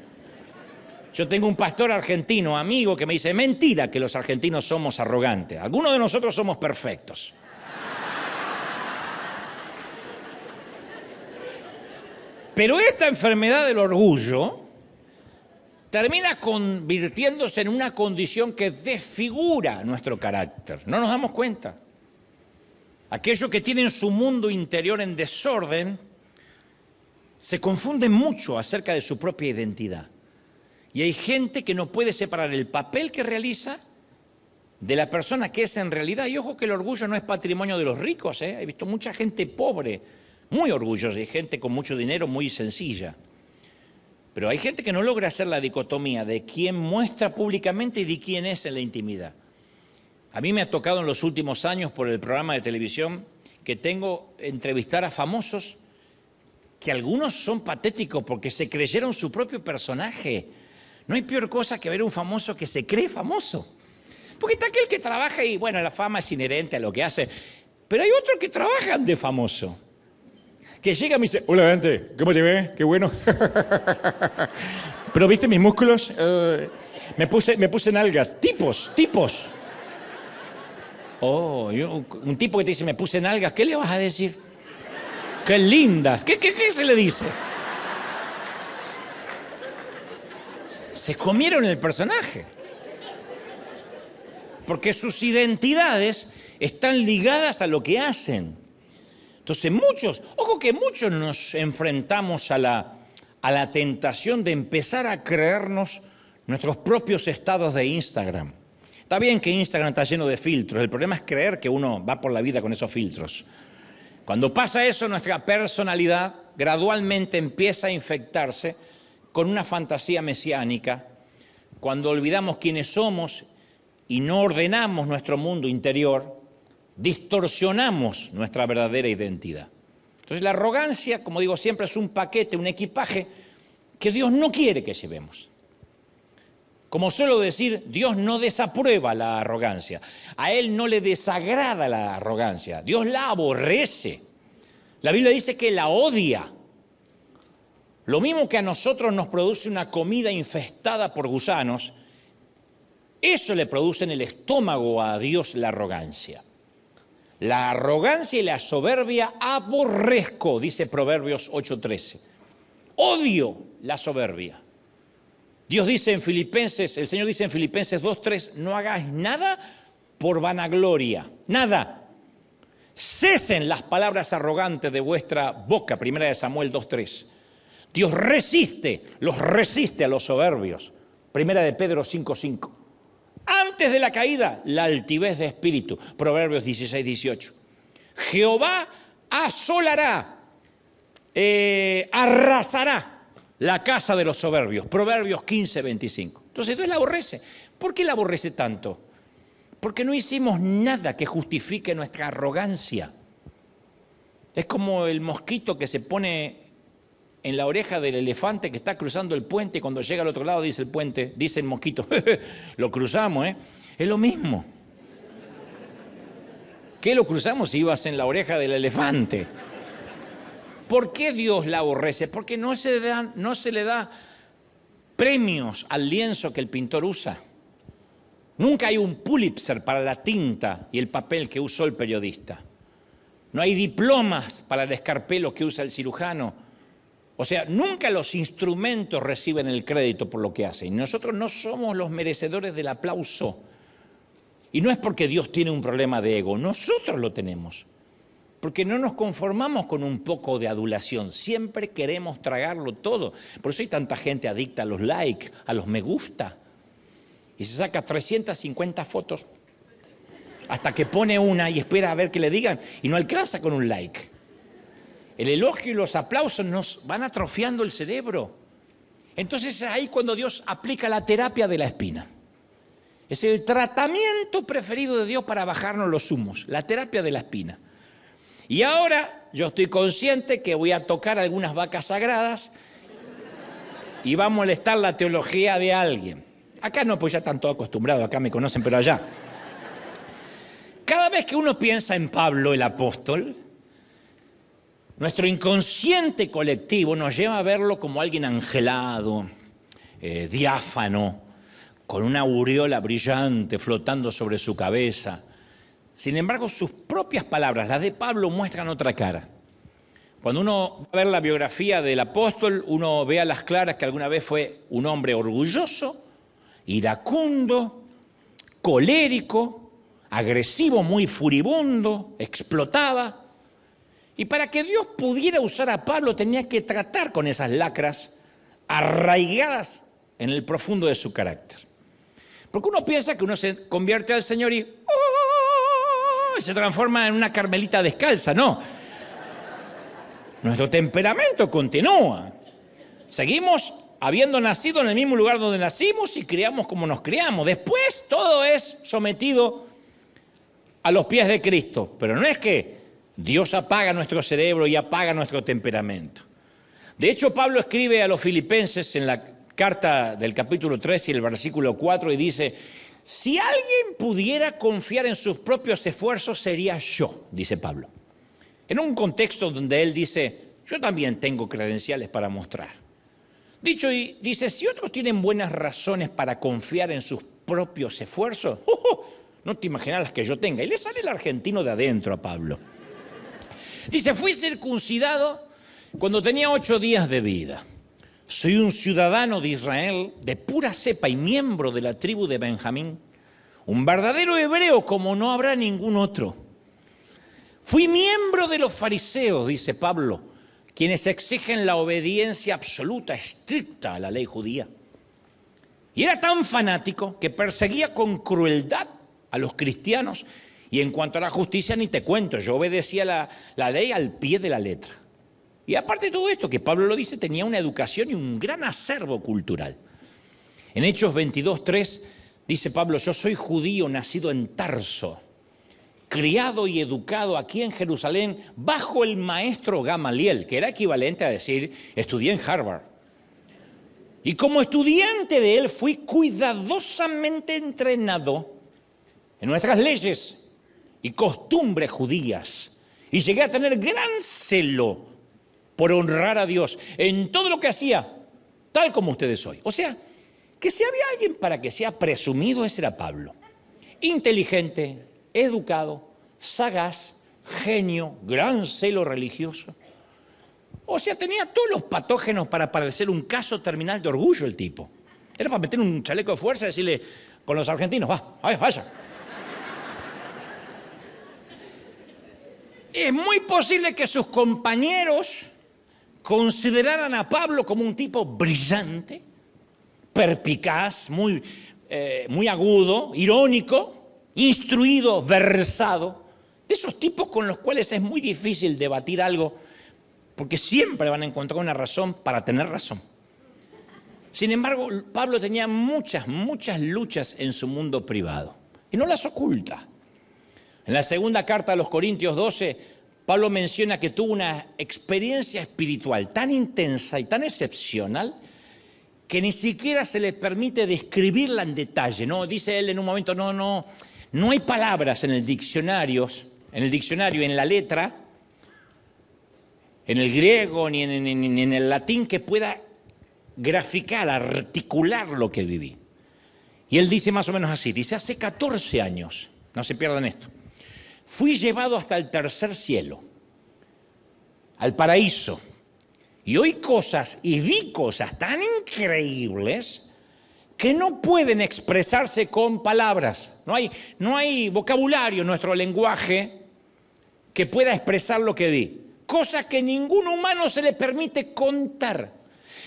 Yo tengo un pastor argentino, amigo, que me dice, mentira que los argentinos somos arrogantes. Algunos de nosotros somos perfectos. Pero esta enfermedad del orgullo termina convirtiéndose en una condición que desfigura nuestro carácter. No nos damos cuenta. Aquellos que tienen su mundo interior en desorden se confunden mucho acerca de su propia identidad. Y hay gente que no puede separar el papel que realiza de la persona que es en realidad. Y ojo que el orgullo no es patrimonio de los ricos, ¿eh? He visto mucha gente pobre, muy orgullosa, y gente con mucho dinero muy sencilla. Pero hay gente que no logra hacer la dicotomía de quién muestra públicamente y de quién es en la intimidad. A mí me ha tocado en los últimos años por el programa de televisión que tengo entrevistar a famosos que algunos son patéticos porque se creyeron su propio personaje. No hay peor cosa que ver a un famoso que se cree famoso. Porque está aquel que trabaja y, bueno, la fama es inherente a lo que hace. Pero hay otros que trabajan de famoso. Que llega y me dice, hola, gente, ¿cómo te ves? Qué bueno. Pero, ¿viste mis músculos? Me puse en algas. Tipos. Oh, un tipo que te dice, me puse en algas, ¿qué le vas a decir? ¡Qué lindas! ¿Qué se le dice? Se comieron el personaje. Porque sus identidades están ligadas a lo que hacen. Entonces muchos nos enfrentamos a la tentación de empezar a creernos nuestros propios estados de Instagram. Está bien que Instagram está lleno de filtros, el problema es creer que uno va por la vida con esos filtros. Cuando pasa eso, nuestra personalidad gradualmente empieza a infectarse con una fantasía mesiánica. Cuando olvidamos quiénes somos y no ordenamos nuestro mundo interior, distorsionamos nuestra verdadera identidad. Entonces la arrogancia, como digo siempre, es un paquete, un equipaje que Dios no quiere que llevemos. Como suelo decir, Dios no desaprueba la arrogancia. A Él no le desagrada la arrogancia. Dios la aborrece. La Biblia dice que la odia. Lo mismo que a nosotros nos produce una comida infestada por gusanos, eso le produce en el estómago a Dios la arrogancia. La arrogancia y la soberbia aborrezco, dice Proverbios 8:13. Odio la soberbia. Dios dice en Filipenses, el Señor dice en Filipenses 2:3, no hagáis nada por vanagloria, nada. Cesen las palabras arrogantes de vuestra boca, 1 Samuel 2:3. Dios los resiste a los soberbios, 1 Pedro 5:5. Antes de la caída, la altivez de espíritu, Proverbios 16:18. Jehová asolará, arrasará la casa de los soberbios, Proverbios 15:25. Entonces Dios la aborrece. ¿Por qué la aborrece tanto? Porque no hicimos nada que justifique nuestra arrogancia. Es como el mosquito que se pone en la oreja del elefante que está cruzando el puente y cuando llega al otro lado dice el mosquito, lo cruzamos, ¿eh? Es lo mismo. ¿Qué lo cruzamos si ibas en la oreja del elefante? ¿Por qué Dios la aborrece? Porque no se le da premios al lienzo que el pintor usa. Nunca hay un Pulitzer para la tinta y el papel que usó el periodista. No hay diplomas para el escarpelo que usa el cirujano. O sea, nunca los instrumentos reciben el crédito por lo que hacen. Y nosotros no somos los merecedores del aplauso. Y no es porque Dios tiene un problema de ego, nosotros lo tenemos. Porque no nos conformamos con un poco de adulación, siempre queremos tragarlo todo. Por eso hay tanta gente adicta a los likes, a los me gusta. Y se saca 350 fotos hasta que pone una y espera a ver qué le digan y no alcanza con un like. El elogio y los aplausos nos van atrofiando el cerebro. Entonces es ahí cuando Dios aplica la terapia de la espina. Es el tratamiento preferido de Dios para bajarnos los humos, la terapia de la espina. Y ahora yo estoy consciente que voy a tocar algunas vacas sagradas y va a molestar la teología de alguien. Acá no, pues ya están todos acostumbrados, acá me conocen, pero allá. Cada vez que uno piensa en Pablo, el apóstol, nuestro inconsciente colectivo nos lleva a verlo como alguien angelado, diáfano, con una aureola brillante flotando sobre su cabeza. Sin embargo, sus propias palabras, las de Pablo, muestran otra cara. Cuando uno va a ver la biografía del apóstol, uno ve a las claras que alguna vez fue un hombre orgulloso, iracundo, colérico, agresivo, muy furibundo, explotaba. Y para que Dios pudiera usar a Pablo tenía que tratar con esas lacras arraigadas en el profundo de su carácter. Porque uno piensa que uno se convierte al Señor y se transforma en una carmelita descalza. No. Nuestro temperamento continúa. Seguimos habiendo nacido en el mismo lugar donde nacimos y criamos como nos criamos. Después todo es sometido a los pies de Cristo. Pero no es que Dios apaga nuestro cerebro y apaga nuestro temperamento. De hecho, Pablo escribe a los filipenses en la carta del capítulo 3 y el versículo 4 y dice: si alguien pudiera confiar en sus propios esfuerzos, sería yo, dice Pablo. En un contexto donde él dice: yo también tengo credenciales para mostrar. Dicho y dice: si otros tienen buenas razones para confiar en sus propios esfuerzos, no te imaginas las que yo tenga. Y le sale el argentino de adentro a Pablo. Dice: fui circuncidado cuando tenía 8 días de vida. Soy un ciudadano de Israel, de pura cepa y miembro de la tribu de Benjamín. Un verdadero hebreo como no habrá ningún otro. Fui miembro de los fariseos, dice Pablo, quienes exigen la obediencia absoluta, estricta a la ley judía. Y era tan fanático que perseguía con crueldad a los cristianos. Y en cuanto a la justicia, ni te cuento, yo obedecía la ley al pie de la letra. Y aparte de todo esto, que Pablo lo dice, tenía una educación y un gran acervo cultural. En Hechos 22:3 dice Pablo: yo soy judío nacido en Tarso, criado y educado aquí en Jerusalén bajo el maestro Gamaliel, que era equivalente a decir, estudié en Harvard. Y como estudiante de él fui cuidadosamente entrenado en nuestras leyes y costumbres judías. Y llegué a tener gran celo por honrar a Dios en todo lo que hacía, tal como ustedes hoy. O sea, que si había alguien para que sea presumido, ese era Pablo. Inteligente, educado, sagaz, genio, gran celo religioso. O sea, tenía todos los patógenos para parecer un caso terminal de orgullo el tipo. Era para meter un chaleco de fuerza y decirle con los argentinos: vaya. Es muy posible que sus compañeros consideraran a Pablo como un tipo brillante, perspicaz, muy agudo, irónico, instruido, versado. De esos tipos con los cuales es muy difícil debatir algo, porque siempre van a encontrar una razón para tener razón. Sin embargo, Pablo tenía muchas luchas en su mundo privado y no las oculta. En la segunda carta a los Corintios 12, Pablo menciona que tuvo una experiencia espiritual tan intensa y tan excepcional que ni siquiera se le permite describirla en detalle, ¿no? Dice él en un momento: no hay palabras en el diccionario, en la letra, en el griego ni en el latín que pueda graficar, articular lo que viví. Y él dice más o menos así, dice: hace 14 años, no se pierdan esto, fui llevado hasta el tercer cielo, al paraíso, y oí cosas y vi cosas tan increíbles que no pueden expresarse con palabras. No hay vocabulario en nuestro lenguaje que pueda expresar lo que vi. Cosas que ningún humano se le permite contar.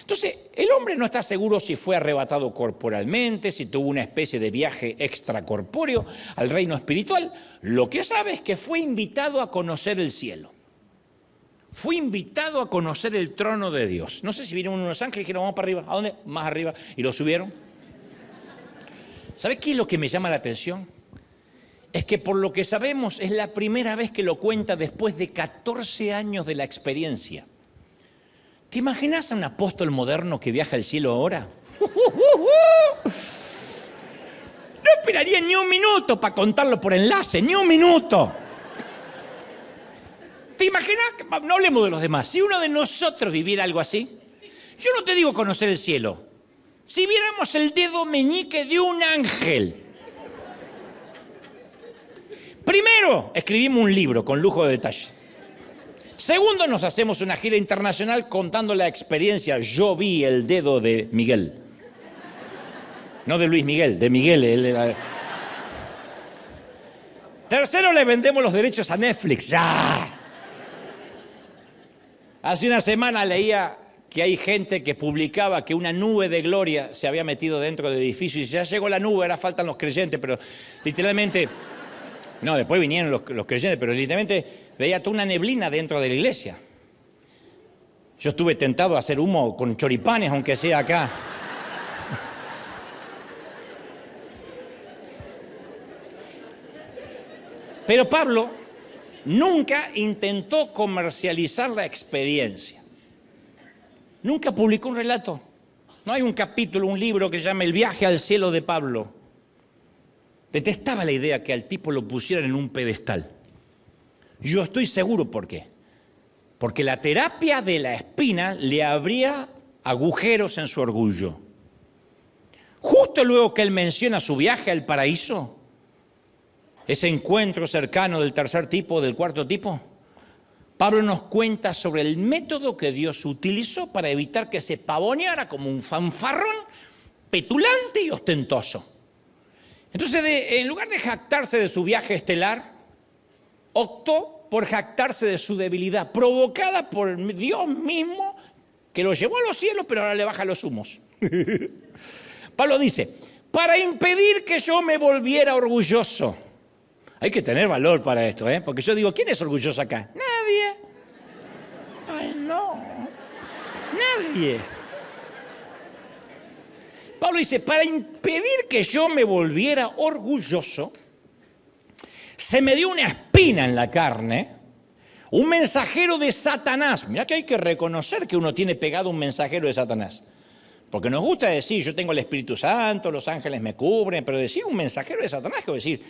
Entonces, el hombre no está seguro si fue arrebatado corporalmente, si tuvo una especie de viaje extracorpóreo al reino espiritual. Lo que sabe es que fue invitado a conocer el cielo. Fue invitado a conocer el trono de Dios. No sé si vinieron unos ángeles y dijeron: vamos para arriba. ¿A dónde? Más arriba. Y lo subieron. ¿Sabes qué es lo que me llama la atención? Es que por lo que sabemos es la primera vez que lo cuenta después de 14 años de la experiencia. ¿Te imaginas a un apóstol moderno que viaja al cielo ahora? No esperaría ni un minuto para contarlo por enlace, ni un minuto. ¿Te imaginas? No hablemos de los demás. Si uno de nosotros viviera algo así, yo no te digo conocer el cielo. Si viéramos el dedo meñique de un ángel. Primero, escribimos un libro con lujo de detalle. Segundo, nos hacemos una gira internacional contando la experiencia. Yo vi el dedo de Miguel. No de Luis Miguel, de Miguel. Tercero, le vendemos los derechos a Netflix. ¡Ya! Hace una semana leía que hay gente que publicaba que una nube de gloria se había metido dentro del edificio y ya llegó la nube, ahora faltan los creyentes, pero literalmente, no, después vinieron los creyentes, pero literalmente veía toda una neblina dentro de la iglesia. Yo estuve tentado a hacer humo con choripanes, aunque sea acá. Pero Pablo nunca intentó comercializar la experiencia. Nunca publicó un relato. No hay un capítulo, un libro que se llama El viaje al cielo de Pablo. Detestaba la idea que al tipo lo pusieran en un pedestal. Yo estoy seguro por qué. Porque la terapia de la espina le abría agujeros en su orgullo. Justo luego que él menciona su viaje al paraíso, ese encuentro cercano del tercer tipo, del cuarto tipo, Pablo nos cuenta sobre el método que Dios utilizó para evitar que se pavoneara como un fanfarrón petulante y ostentoso. Entonces, en lugar de jactarse de su viaje estelar, optó por jactarse de su debilidad, provocada por Dios mismo, que lo llevó a los cielos, pero ahora le baja los humos. Pablo dice, para impedir que yo me volviera orgulloso. Hay que tener valor para esto, porque yo digo, ¿quién es orgulloso acá? Nadie. Ay, no. Nadie. Pablo dice, para impedir que yo me volviera orgulloso, se me dio una espina en la carne, un mensajero de Satanás. Mirá que hay que reconocer que uno tiene pegado un mensajero de Satanás. Porque nos gusta decir, yo tengo el Espíritu Santo, los ángeles me cubren, pero decir un mensajero de Satanás, que decir,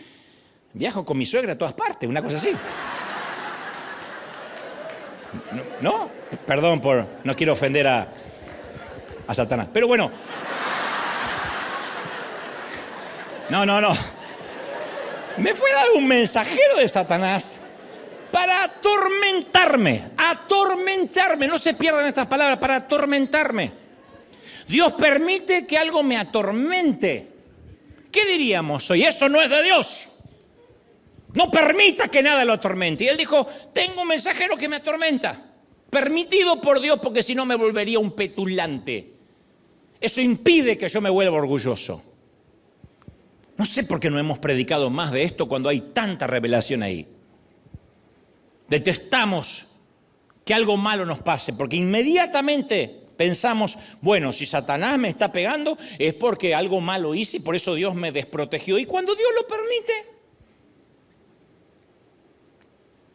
viajo con mi suegra a todas partes, una cosa así. ¿No? Perdón por, no quiero ofender a Satanás. Pero bueno. No. Me fue dado un mensajero de Satanás para atormentarme. No se pierdan estas palabras, para atormentarme. Dios permite que algo me atormente. ¿Qué diríamos hoy? Eso no es de Dios. No permita que nada lo atormente. Y él dijo, tengo un mensajero que me atormenta. Permitido por Dios, porque si no me volvería un petulante. Eso impide que yo me vuelva orgulloso. No sé por qué no hemos predicado más de esto cuando hay tanta revelación ahí. Detestamos que algo malo nos pase, porque inmediatamente pensamos, bueno, si Satanás me está pegando es porque algo malo hice y por eso Dios me desprotegió. Y cuando Dios lo permite.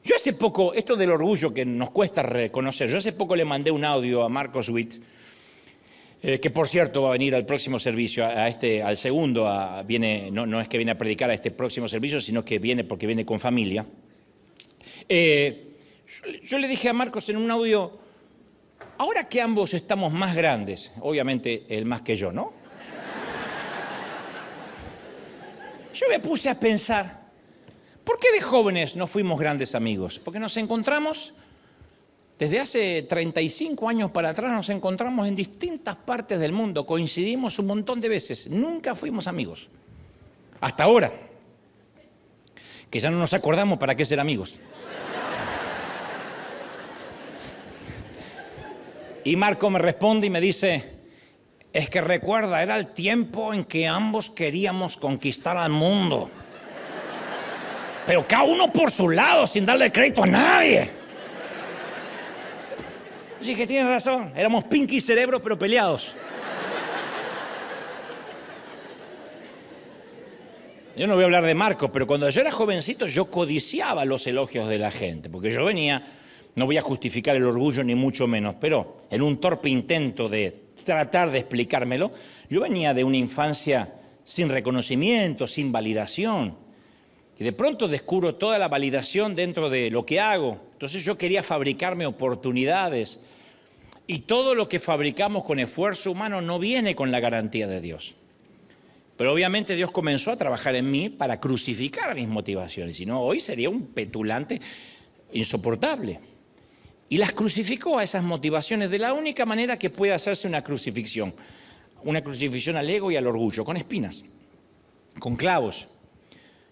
Yo hace poco, esto del orgullo que nos cuesta reconocer, yo hace poco le mandé un audio a Marcos Witt, que por cierto va a venir al próximo servicio, al segundo, no es que viene a predicar a este próximo servicio, sino que viene porque viene con familia. Yo le dije a Marcos en un audio, ahora que ambos estamos más grandes, obviamente él más que yo, ¿no? Yo me puse a pensar, ¿por qué de jóvenes no fuimos grandes amigos? Porque nos encontramos, desde hace 35 años para atrás, nos encontramos en distintas partes del mundo, coincidimos un montón de veces, nunca fuimos amigos. Hasta ahora, que ya no nos acordamos para qué ser amigos. Y Marco me responde y me dice, es que recuerda, era el tiempo en que ambos queríamos conquistar al mundo. Pero cada uno por su lado, sin darle crédito a nadie. Yo dije, tienes razón, éramos Pinky y Cerebro, pero peleados. Yo no voy a hablar de Marcos, pero cuando yo era jovencito yo codiciaba los elogios de la gente, porque yo venía, no voy a justificar el orgullo ni mucho menos, pero en un torpe intento de tratar de explicármelo, yo venía de una infancia sin reconocimiento, sin validación. Y de pronto descubro toda la validación dentro de lo que hago. Entonces yo quería fabricarme oportunidades. Y todo lo que fabricamos con esfuerzo humano no viene con la garantía de Dios. Pero obviamente Dios comenzó a trabajar en mí para crucificar mis motivaciones. Si no, hoy sería un petulante insoportable. Y las crucificó a esas motivaciones de la única manera que puede hacerse una crucifixión. Una crucifixión al ego y al orgullo, con espinas, con clavos.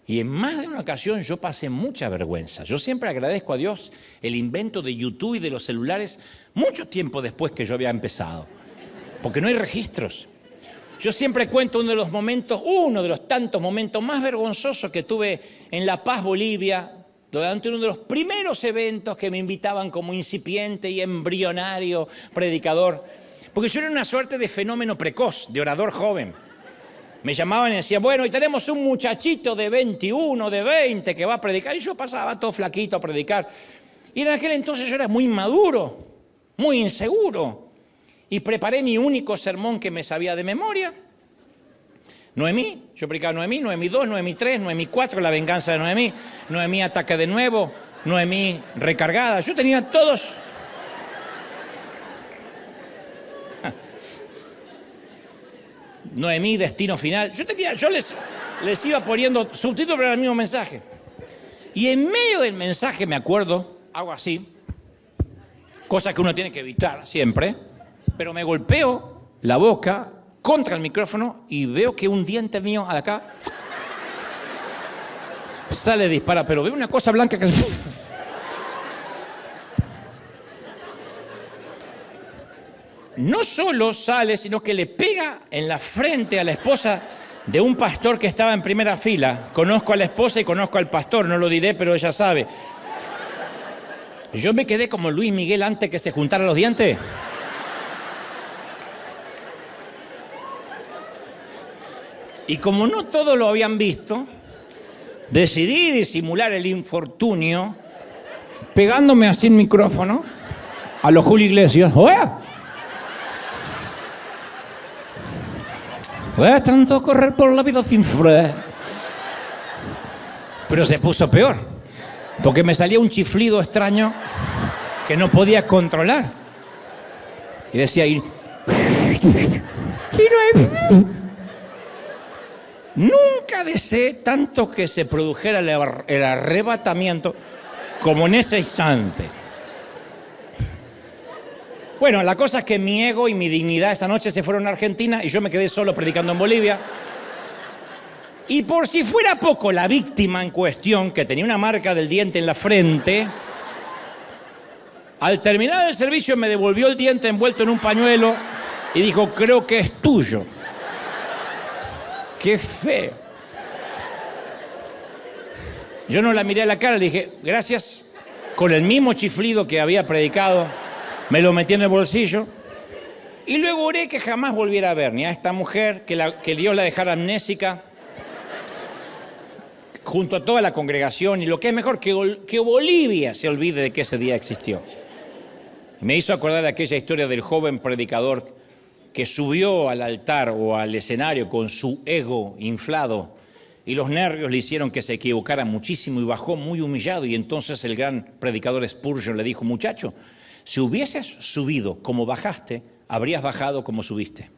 Y en más de una ocasión yo pasé mucha vergüenza. Yo siempre agradezco a Dios el invento de YouTube y de los celulares mucho tiempo después que yo había empezado, porque no hay registros. Yo siempre cuento uno de los tantos momentos más vergonzosos que tuve en La Paz, Bolivia, durante uno de los primeros eventos que me invitaban como incipiente y embrionario predicador, porque yo era una suerte de fenómeno precoz, de orador joven. Me llamaban y decían, bueno, y tenemos un muchachito de 21, de 20 que va a predicar, y yo pasaba todo flaquito a predicar. Y en aquel entonces yo era muy inmaduro, muy inseguro, y preparé mi único sermón que me sabía de memoria. Noemí, yo predicaba Noemí 2, Noemí 3, Noemí 4, la venganza de Noemí, Noemí ataque de nuevo, Noemí recargada. Yo tenía todos. Noemí, destino final. Yo les iba poniendo subtítulos para el mismo mensaje. Y en medio del mensaje, me acuerdo, hago así, cosa que uno tiene que evitar siempre, pero me golpeo la boca contra el micrófono y veo que un diente mío de acá sale dispara, pero veo una cosa blanca que... No solo sale, sino que le pega en la frente a la esposa de un pastor que estaba en primera fila. Conozco a la esposa y conozco al pastor, no lo diré, pero ella sabe. Yo me quedé como Luis Miguel antes que se juntaran los dientes. Y como no todos lo habían visto, decidí disimular el infortunio pegándome así el micrófono a los Julio Iglesias. ¡Oye! Es tanto correr por la vida sin freno. Pero se puso peor, porque me salía un chiflido extraño que no podía controlar. Y decía, nunca deseé tanto que se produjera el arrebatamiento como en ese instante. Bueno, la cosa es que mi ego y mi dignidad esa noche se fueron a Argentina y yo me quedé solo predicando en Bolivia. Y por si fuera poco, la víctima en cuestión, que tenía una marca del diente en la frente, al terminar el servicio me devolvió el diente envuelto en un pañuelo y dijo, creo que es tuyo. ¡Qué feo! Yo no la miré a la cara, le dije, gracias, con el mismo chiflido que había predicado. Me lo metí en el bolsillo y luego oré que jamás volviera a ver ni a esta mujer, que Dios la dejara amnésica junto a toda la congregación y lo que es mejor, que Bolivia se olvide de que ese día existió. Me hizo acordar de aquella historia del joven predicador que subió al altar o al escenario con su ego inflado y los nervios le hicieron que se equivocara muchísimo y bajó muy humillado, y entonces el gran predicador Spurgeon le dijo, muchacho, si hubieses subido como bajaste, habrías bajado como subiste.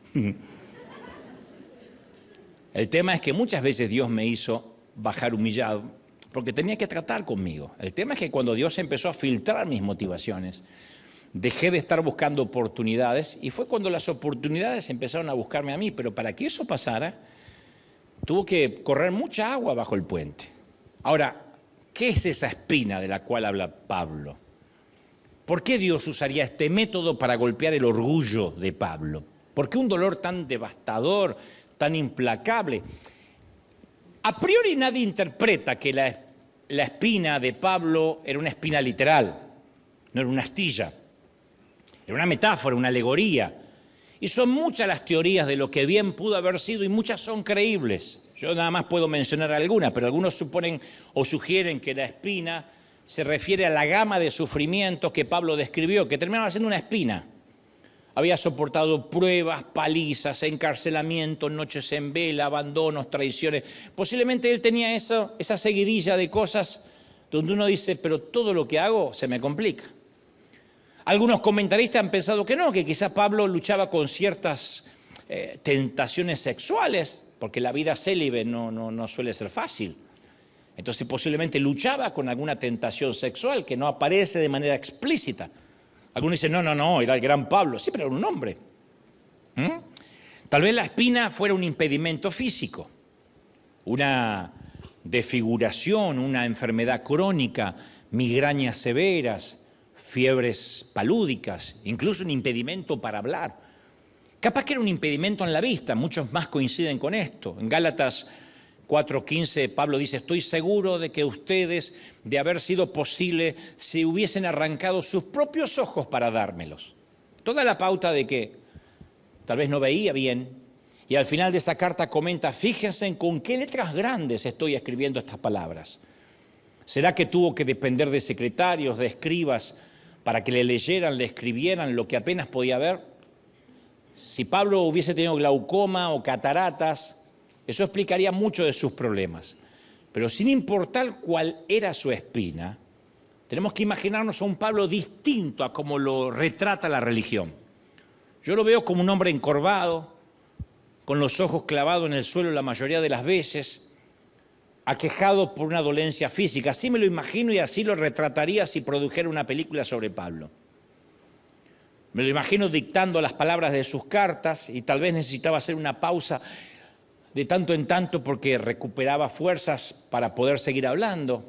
El tema es que muchas veces Dios me hizo bajar humillado porque tenía que tratar conmigo. El tema es que cuando Dios empezó a filtrar mis motivaciones, dejé de estar buscando oportunidades y fue cuando las oportunidades empezaron a buscarme a mí. Pero para que eso pasara, tuvo que correr mucha agua bajo el puente. Ahora, ¿qué es esa espina de la cual habla Pablo? ¿Por qué Dios usaría este método para golpear el orgullo de Pablo? ¿Por qué un dolor tan devastador, tan implacable? A priori nadie interpreta que la espina de Pablo era una espina literal, no era una astilla. Era una metáfora, una alegoría. Y son muchas las teorías de lo que bien pudo haber sido y muchas son creíbles. Yo nada más puedo mencionar algunas, pero algunos suponen o sugieren que la espina se refiere a la gama de sufrimientos que Pablo describió, que terminaron siendo una espina. Había soportado pruebas, palizas, encarcelamientos, noches en vela, abandonos, traiciones. Posiblemente él tenía esa seguidilla de cosas donde uno dice, pero todo lo que hago se me complica. Algunos comentaristas han pensado que no, que quizás Pablo luchaba con ciertas tentaciones sexuales, porque la vida célibe no suele ser fácil. Entonces posiblemente luchaba con alguna tentación sexual que no aparece de manera explícita. Algunos dicen, no, era el gran Pablo. Sí, pero era un hombre. Tal vez la espina fuera un impedimento físico, una desfiguración, una enfermedad crónica, migrañas severas, fiebres palúdicas, incluso un impedimento para hablar. Capaz que era un impedimento en la vista, muchos más coinciden con esto. En Gálatas 4:15 Pablo dice: estoy seguro de que ustedes, de haber sido posible, se hubiesen arrancado sus propios ojos para dármelos. Toda la pauta de que tal vez no veía bien, y al final de esa carta comenta: fíjense en con qué letras grandes estoy escribiendo estas palabras. ¿Será que tuvo que depender de secretarios, de escribas, para que le leyeran, le escribieran lo que apenas podía ver? Si Pablo hubiese tenido glaucoma o cataratas, eso explicaría mucho de sus problemas. Pero sin importar cuál era su espina, tenemos que imaginarnos a un Pablo distinto a como lo retrata la religión. Yo lo veo como un hombre encorvado, con los ojos clavados en el suelo la mayoría de las veces, aquejado por una dolencia física. Así me lo imagino y así lo retrataría si produjera una película sobre Pablo. Me lo imagino dictando las palabras de sus cartas y tal vez necesitaba hacer una pausa de tanto en tanto porque recuperaba fuerzas para poder seguir hablando.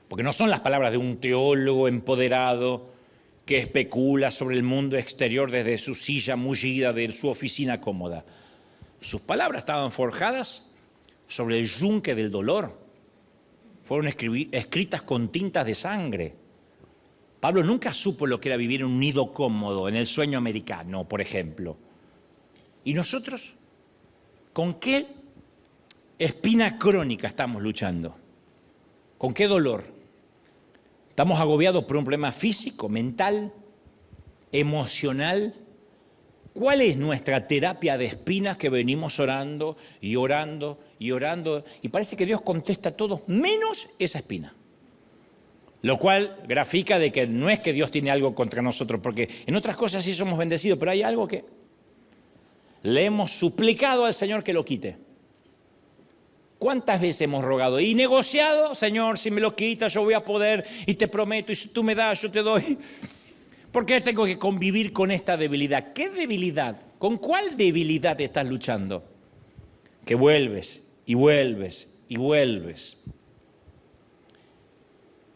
Porque no son las palabras de un teólogo empoderado que especula sobre el mundo exterior desde su silla mullida de su oficina cómoda. Sus palabras estaban forjadas sobre el yunque del dolor. Fueron escritas con tintas de sangre. Pablo nunca supo lo que era vivir en un nido cómodo, en el sueño americano, por ejemplo. ¿Y nosotros? ¿Con qué espina crónica estamos luchando? ¿Con qué dolor? ¿Estamos agobiados por un problema físico, mental, emocional? ¿Cuál es nuestra terapia de espinas que venimos orando y orando y orando? Y parece que Dios contesta a todos menos esa espina. Lo cual grafica de que no es que Dios tiene algo contra nosotros, porque en otras cosas sí somos bendecidos, pero hay algo que le hemos suplicado al Señor que lo quite. ¿Cuántas veces hemos rogado y negociado? Señor, si me lo quitas yo voy a poder y te prometo, y si tú me das yo te doy. ¿Por qué tengo que convivir con esta debilidad? ¿Qué debilidad? ¿Con cuál debilidad estás luchando? Que vuelves y vuelves y vuelves.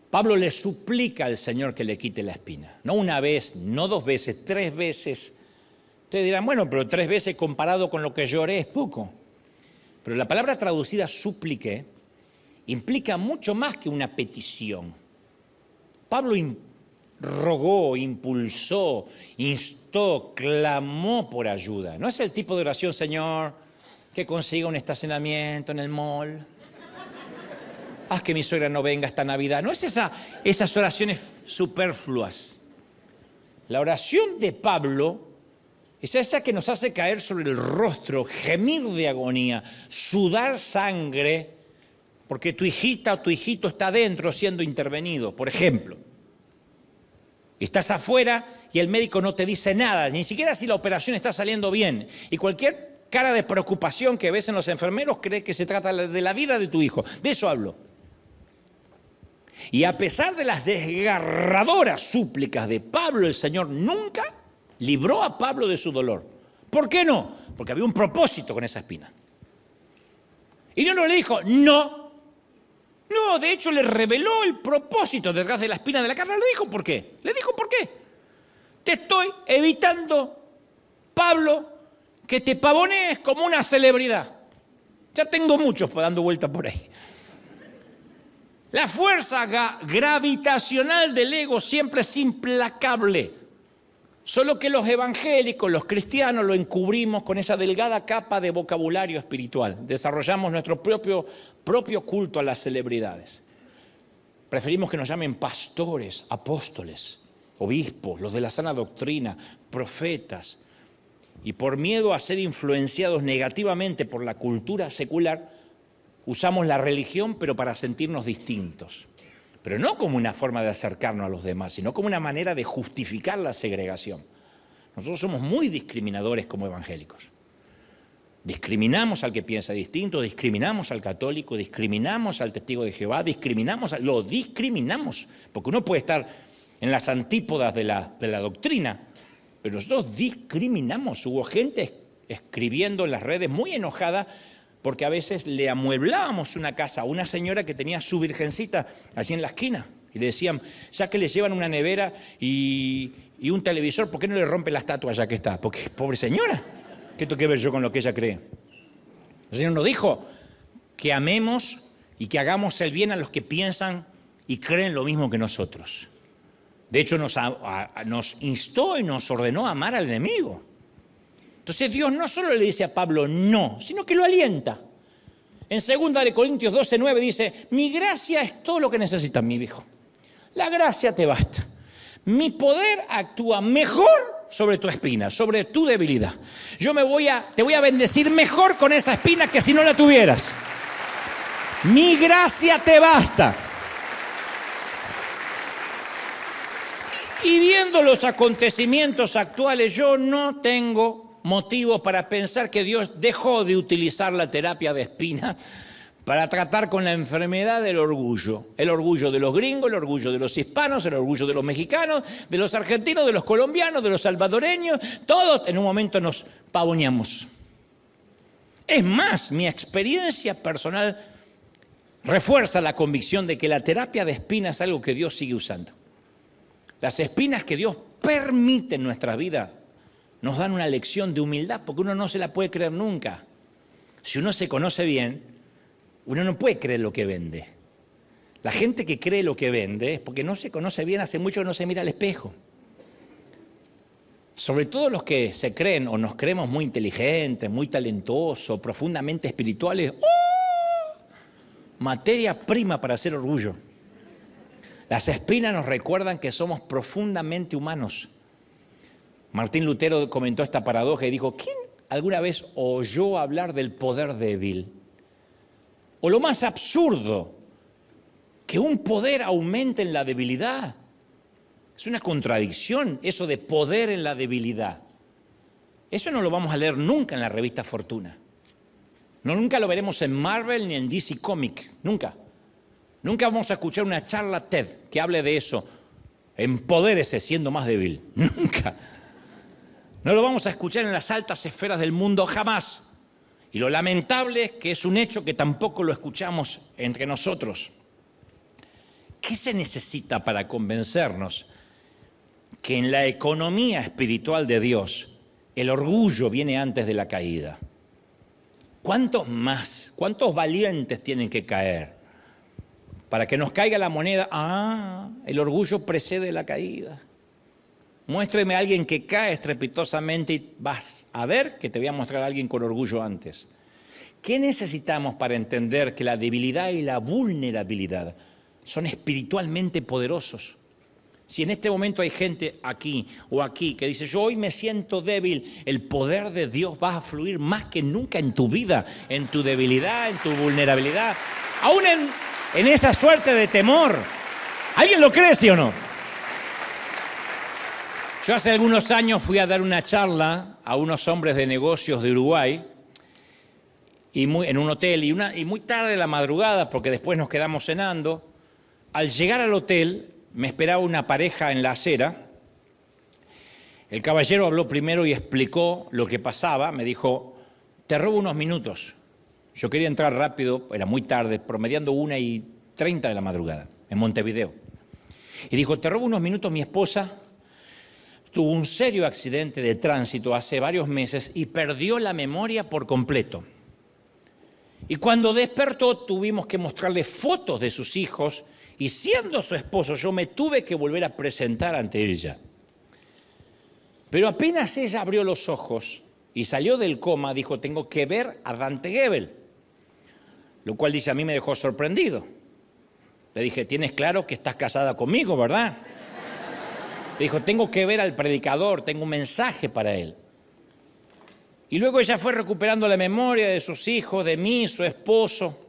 Pablo le suplica al Señor que le quite la espina. No una vez, no 2 veces, 3 veces. Ustedes dirán, bueno, pero 3 veces comparado con lo que yo oré es poco. Pero la palabra traducida súplique implica mucho más que una petición. Pablo rogó, impulsó, instó, clamó por ayuda. No es el tipo de oración, Señor, que consiga un estacionamiento en el mall. Haz que mi suegra no venga esta Navidad. No es esas oraciones superfluas. La oración de Pablo es esa que nos hace caer sobre el rostro, gemir de agonía, sudar sangre, porque tu hijita o tu hijito está dentro siendo intervenido. Por ejemplo, estás afuera y el médico no te dice nada, ni siquiera si la operación está saliendo bien. Y cualquier cara de preocupación que ves en los enfermeros cree que se trata de la vida de tu hijo. De eso hablo. Y a pesar de las desgarradoras súplicas de Pablo, el Señor nunca libró a Pablo de su dolor. ¿Por qué no? Porque había un propósito con esa espina. Y Dios no le dijo, no. No, de hecho le reveló el propósito detrás de la espina de la carne. Le dijo por qué. Le dijo por qué. Te estoy evitando, Pablo, que te pavonees como una celebridad. Ya tengo muchos dando vuelta por ahí. La fuerza gravitacional del ego siempre es implacable. Solo que los evangélicos, los cristianos, lo encubrimos con esa delgada capa de vocabulario espiritual. Desarrollamos nuestro propio culto a las celebridades. Preferimos que nos llamen pastores, apóstoles, obispos, los de la sana doctrina, profetas. Y por miedo a ser influenciados negativamente por la cultura secular, usamos la religión, pero para sentirnos distintos. Pero no como una forma de acercarnos a los demás, sino como una manera de justificar la segregación. Nosotros somos muy discriminadores como evangélicos. Discriminamos al que piensa distinto, discriminamos al católico, discriminamos al testigo de Jehová, lo discriminamos. Porque uno puede estar en las antípodas de la doctrina, pero nosotros discriminamos. Hubo gente escribiendo en las redes muy enojada porque a veces le amueblábamos una casa a una señora que tenía su virgencita allí en la esquina. Y le decían, ya que le llevan una nevera y un televisor, ¿por qué no le rompe la estatua ya que está? Porque, pobre señora, ¿qué tengo que ver yo con lo que ella cree? El Señor nos dijo que amemos y que hagamos el bien a los que piensan y creen lo mismo que nosotros. De hecho, nos instó y nos ordenó amar al enemigo. Entonces Dios no solo le dice a Pablo no, sino que lo alienta. En 2 Corintios 12:9 dice, mi gracia es todo lo que necesitas, mi hijo. La gracia te basta. Mi poder actúa mejor sobre tu espina, sobre tu debilidad. Te voy a bendecir mejor con esa espina que si no la tuvieras. Mi gracia te basta. Y viendo los acontecimientos actuales, yo no tengo motivos para pensar que Dios dejó de utilizar la terapia de espina para tratar con la enfermedad del orgullo. El orgullo de los gringos, el orgullo de los hispanos, el orgullo de los mexicanos, de los argentinos, de los colombianos, de los salvadoreños. Todos en un momento nos pavoneamos. Es más, mi experiencia personal refuerza la convicción de que la terapia de espina es algo que Dios sigue usando. Las espinas que Dios permite en nuestra vida nos dan una lección de humildad, porque uno no se la puede creer nunca. Si uno se conoce bien, uno no puede creer lo que vende. La gente que cree lo que vende es porque no se conoce bien, hace mucho que no se mira al espejo. Sobre todo los que se creen o nos creemos muy inteligentes, muy talentosos, profundamente espirituales. ¡Oh! Materia prima para hacer orgullo. Las espinas nos recuerdan que somos profundamente humanos. Martín Lutero comentó esta paradoja y dijo, ¿quién alguna vez oyó hablar del poder débil? O lo más absurdo, que un poder aumente en la debilidad. Es una contradicción eso de poder en la debilidad. Eso no lo vamos a leer nunca en la revista Fortuna. Nunca lo veremos en Marvel ni en DC Comics, nunca. Nunca vamos a escuchar una charla TED que hable de eso. Empodérese siendo más débil. Nunca. No lo vamos a escuchar en las altas esferas del mundo jamás. Y lo lamentable es que es un hecho que tampoco lo escuchamos entre nosotros. ¿Qué se necesita para convencernos que en la economía espiritual de Dios el orgullo viene antes de la caída? ¿Cuántos más? ¿Cuántos valientes tienen que caer para que nos caiga la moneda? El orgullo precede la caída. Muéstreme a alguien que cae estrepitosamente y vas a ver que te voy a mostrar a alguien con orgullo antes. ¿Qué necesitamos para entender que la debilidad y la vulnerabilidad son espiritualmente poderosos? Si en este momento hay gente aquí o aquí que dice, yo hoy me siento débil, el poder de Dios va a fluir más que nunca en tu vida, en tu debilidad, en tu vulnerabilidad, aún en esa suerte de temor. ¿Alguien lo cree, sí o no? Yo hace algunos años fui a dar una charla a unos hombres de negocios de Uruguay en un hotel y muy tarde de la madrugada, porque después nos quedamos cenando. Al llegar al hotel me esperaba una pareja en la acera. El caballero habló primero y explicó lo que pasaba. Me dijo, te robo unos minutos. Yo quería entrar rápido, era muy tarde, promediando 1:30 de la madrugada, en Montevideo. Y dijo, te robo unos minutos, mi esposa tuvo un serio accidente de tránsito hace varios meses y perdió la memoria por completo. Y cuando despertó tuvimos que mostrarle fotos de sus hijos y siendo su esposo yo me tuve que volver a presentar ante ella. Pero apenas ella abrió los ojos y salió del coma, dijo, tengo que ver a Dante Gebel. Lo cual dice, a mí me dejó sorprendido. Le dije, tienes claro que estás casada conmigo, ¿verdad? Le dijo, tengo que ver al predicador, tengo un mensaje para él. Y luego ella fue recuperando la memoria de sus hijos, de mí, su esposo.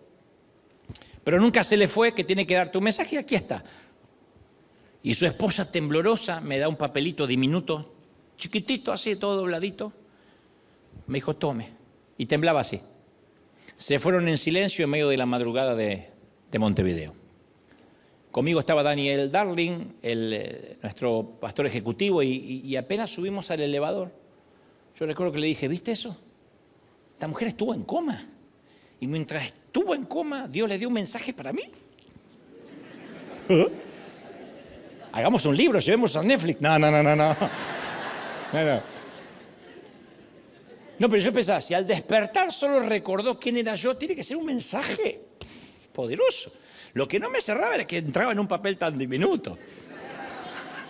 Pero nunca se le fue que tiene que darte un mensaje y aquí está. Y su esposa temblorosa me da un papelito diminuto, chiquitito, así, todo dobladito. Me dijo, tome. Y temblaba así. Se fueron en silencio en medio de la madrugada de Montevideo. Conmigo estaba Daniel Darling, nuestro pastor ejecutivo, y apenas subimos al elevador. Yo recuerdo que le dije, ¿viste eso? Esta mujer estuvo en coma. Y mientras estuvo en coma, Dios le dio un mensaje para mí. Hagamos un libro, llevemos a Netflix. No. No, pero yo pensaba, si al despertar solo recordó quién era yo, tiene que ser un mensaje poderoso. Lo que no me cerraba era que entraba en un papel tan diminuto.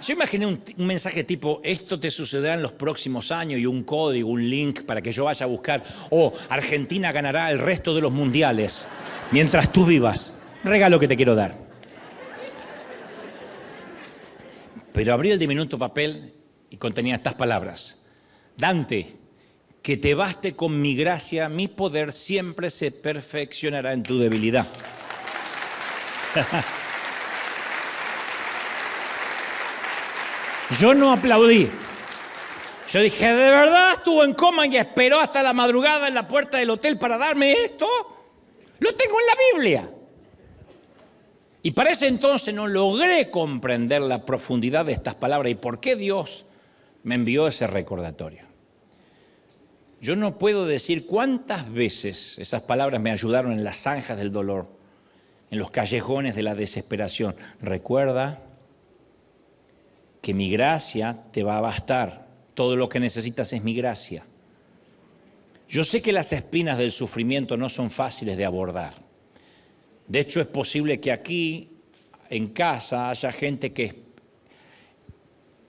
Yo imaginé un mensaje tipo, esto te sucederá en los próximos años, y un código, un link para que yo vaya a buscar, o Argentina ganará el resto de los mundiales mientras tú vivas. Regalo que te quiero dar. Pero abrí el diminuto papel y contenía estas palabras. Dante, que te baste con mi gracia, mi poder siempre se perfeccionará en tu debilidad. Yo no aplaudí. Yo dije, ¿de verdad estuvo en coma y esperó hasta la madrugada en la puerta del hotel para darme esto? Lo tengo en la Biblia. Y para ese entonces no logré comprender la profundidad de estas palabras y por qué Dios me envió ese recordatorio. Yo no puedo decir cuántas veces esas palabras me ayudaron en las zanjas del dolor, en los callejones de la desesperación. Recuerda que mi gracia te va a bastar. Todo lo que necesitas es mi gracia. Yo sé que las espinas del sufrimiento no son fáciles de abordar. De hecho, es posible que aquí, en casa, haya gente que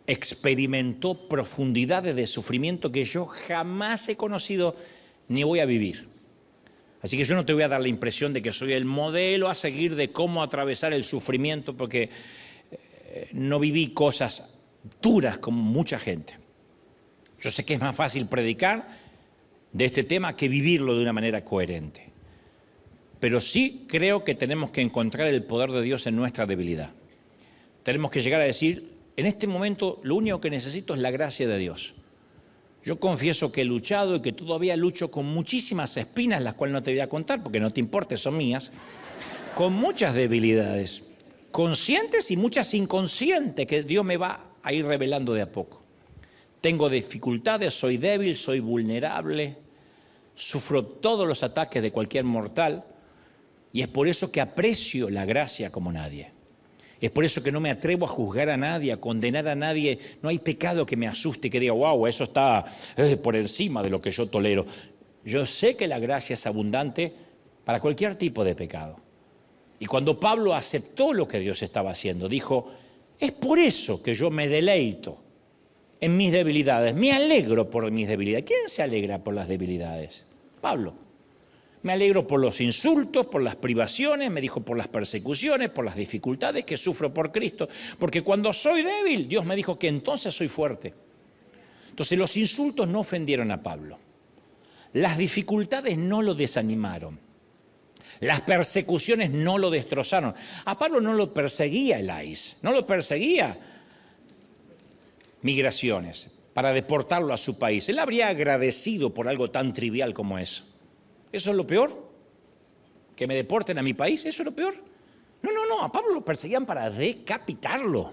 experimentó profundidades de sufrimiento que yo jamás he conocido ni voy a vivir. Así que yo no te voy a dar la impresión de que soy el modelo a seguir de cómo atravesar el sufrimiento, porque no viví cosas duras como mucha gente. Yo sé que es más fácil predicar de este tema que vivirlo de una manera coherente. Pero sí creo que tenemos que encontrar el poder de Dios en nuestra debilidad. Tenemos que llegar a decir, en este momento lo único que necesito es la gracia de Dios. Yo confieso que he luchado y que todavía lucho con muchísimas espinas, las cuales no te voy a contar porque no te importa, son mías, con muchas debilidades, conscientes y muchas inconscientes que Dios me va a ir revelando de a poco. Tengo dificultades, soy débil, soy vulnerable, sufro todos los ataques de cualquier mortal y es por eso que aprecio la gracia como nadie. Es por eso que no me atrevo a juzgar a nadie, a condenar a nadie. No hay pecado que me asuste y que diga, wow, eso está por encima de lo que yo tolero. Yo sé que la gracia es abundante para cualquier tipo de pecado. Y cuando Pablo aceptó lo que Dios estaba haciendo, dijo, es por eso que yo me deleito en mis debilidades, me alegro por mis debilidades. ¿Quién se alegra por las debilidades? Pablo. Me alegro por los insultos, por las privaciones, me dijo por las persecuciones, por las dificultades que sufro por Cristo. Porque cuando soy débil, Dios me dijo que entonces soy fuerte. Entonces los insultos no ofendieron a Pablo. Las dificultades no lo desanimaron. Las persecuciones no lo destrozaron. A Pablo no lo perseguía el ICE, no lo perseguía migraciones para deportarlo a su país. Él habría agradecido por algo tan trivial como eso. ¿Eso es lo peor? ¿Que me deporten a mi país? ¿Eso es lo peor? No, a Pablo lo perseguían para decapitarlo.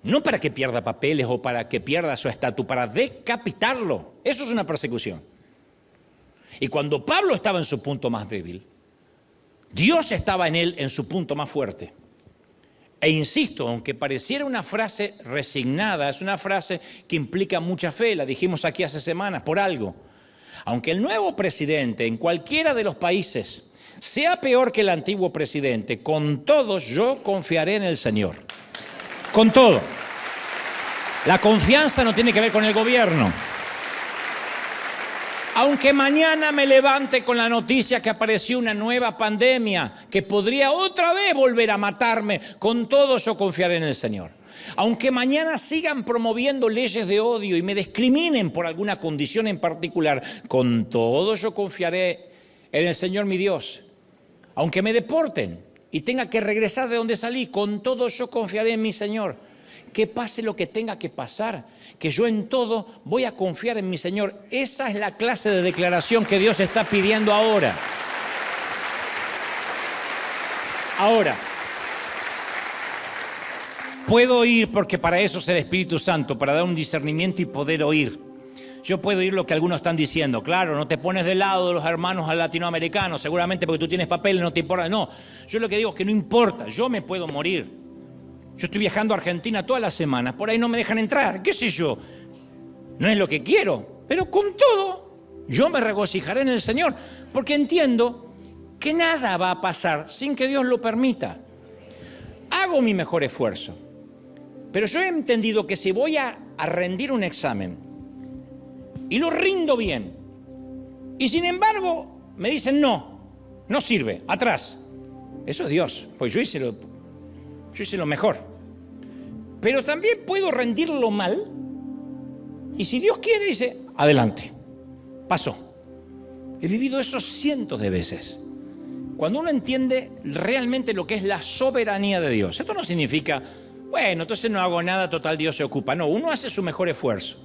No para que pierda papeles o para que pierda su estatus, para decapitarlo. Eso es una persecución. Y cuando Pablo estaba en su punto más débil, Dios estaba en él en su punto más fuerte. E insisto, aunque pareciera una frase resignada, es una frase que implica mucha fe, la dijimos aquí hace semanas, por algo. Aunque el nuevo presidente en cualquiera de los países sea peor que el antiguo presidente, con todo yo confiaré en el Señor. Con todo. La confianza no tiene que ver con el gobierno. Aunque mañana me levante con la noticia que apareció una nueva pandemia que podría otra vez volver a matarme, con todo yo confiaré en el Señor. Aunque mañana sigan promoviendo leyes de odio y me discriminen por alguna condición en particular, con todo yo confiaré en el Señor mi Dios. Aunque me deporten y tenga que regresar de donde salí, con todo yo confiaré en mi Señor. Que pase lo que tenga que pasar, que yo en todo voy a confiar en mi Señor. Esa es la clase de declaración que Dios está pidiendo ahora. Ahora, puedo oír porque para eso es el Espíritu Santo, para dar un discernimiento y poder oír. Yo puedo oír lo que algunos están diciendo. Claro, no te pones del lado de los hermanos latinoamericanos, seguramente porque tú tienes papeles, no te importa. No, yo lo que digo es que no importa, yo me puedo morir. Yo estoy viajando a Argentina todas las semanas, por ahí no me dejan entrar, qué sé yo. No es lo que quiero, pero con todo, yo me regocijaré en el Señor, porque entiendo que nada va a pasar sin que Dios lo permita. Hago mi mejor esfuerzo, pero yo he entendido que si voy a rendir un examen, y lo rindo bien, y sin embargo me dicen no sirve, atrás. Eso es Dios, pues yo hice lo mejor. Pero también puedo rendirlo mal, y si Dios quiere, dice, adelante, pasó. He vivido eso cientos de veces. Cuando uno entiende realmente lo que es la soberanía de Dios, esto no significa, bueno, entonces no hago nada, total Dios se ocupa. No, uno hace su mejor esfuerzo.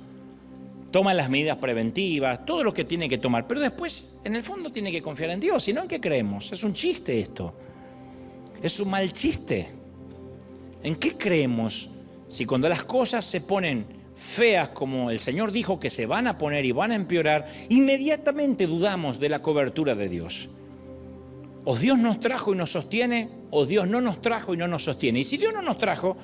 Toma las medidas preventivas, todo lo que tiene que tomar, pero después, en el fondo, tiene que confiar en Dios. Si no, ¿en qué creemos? Es un chiste esto. Es un mal chiste. ¿En qué creemos si cuando las cosas se ponen feas, como el Señor dijo que se van a poner y van a empeorar, inmediatamente dudamos de la cobertura de Dios? O Dios nos trajo y nos sostiene, o Dios no nos trajo y no nos sostiene. Y si Dios no nos trajo,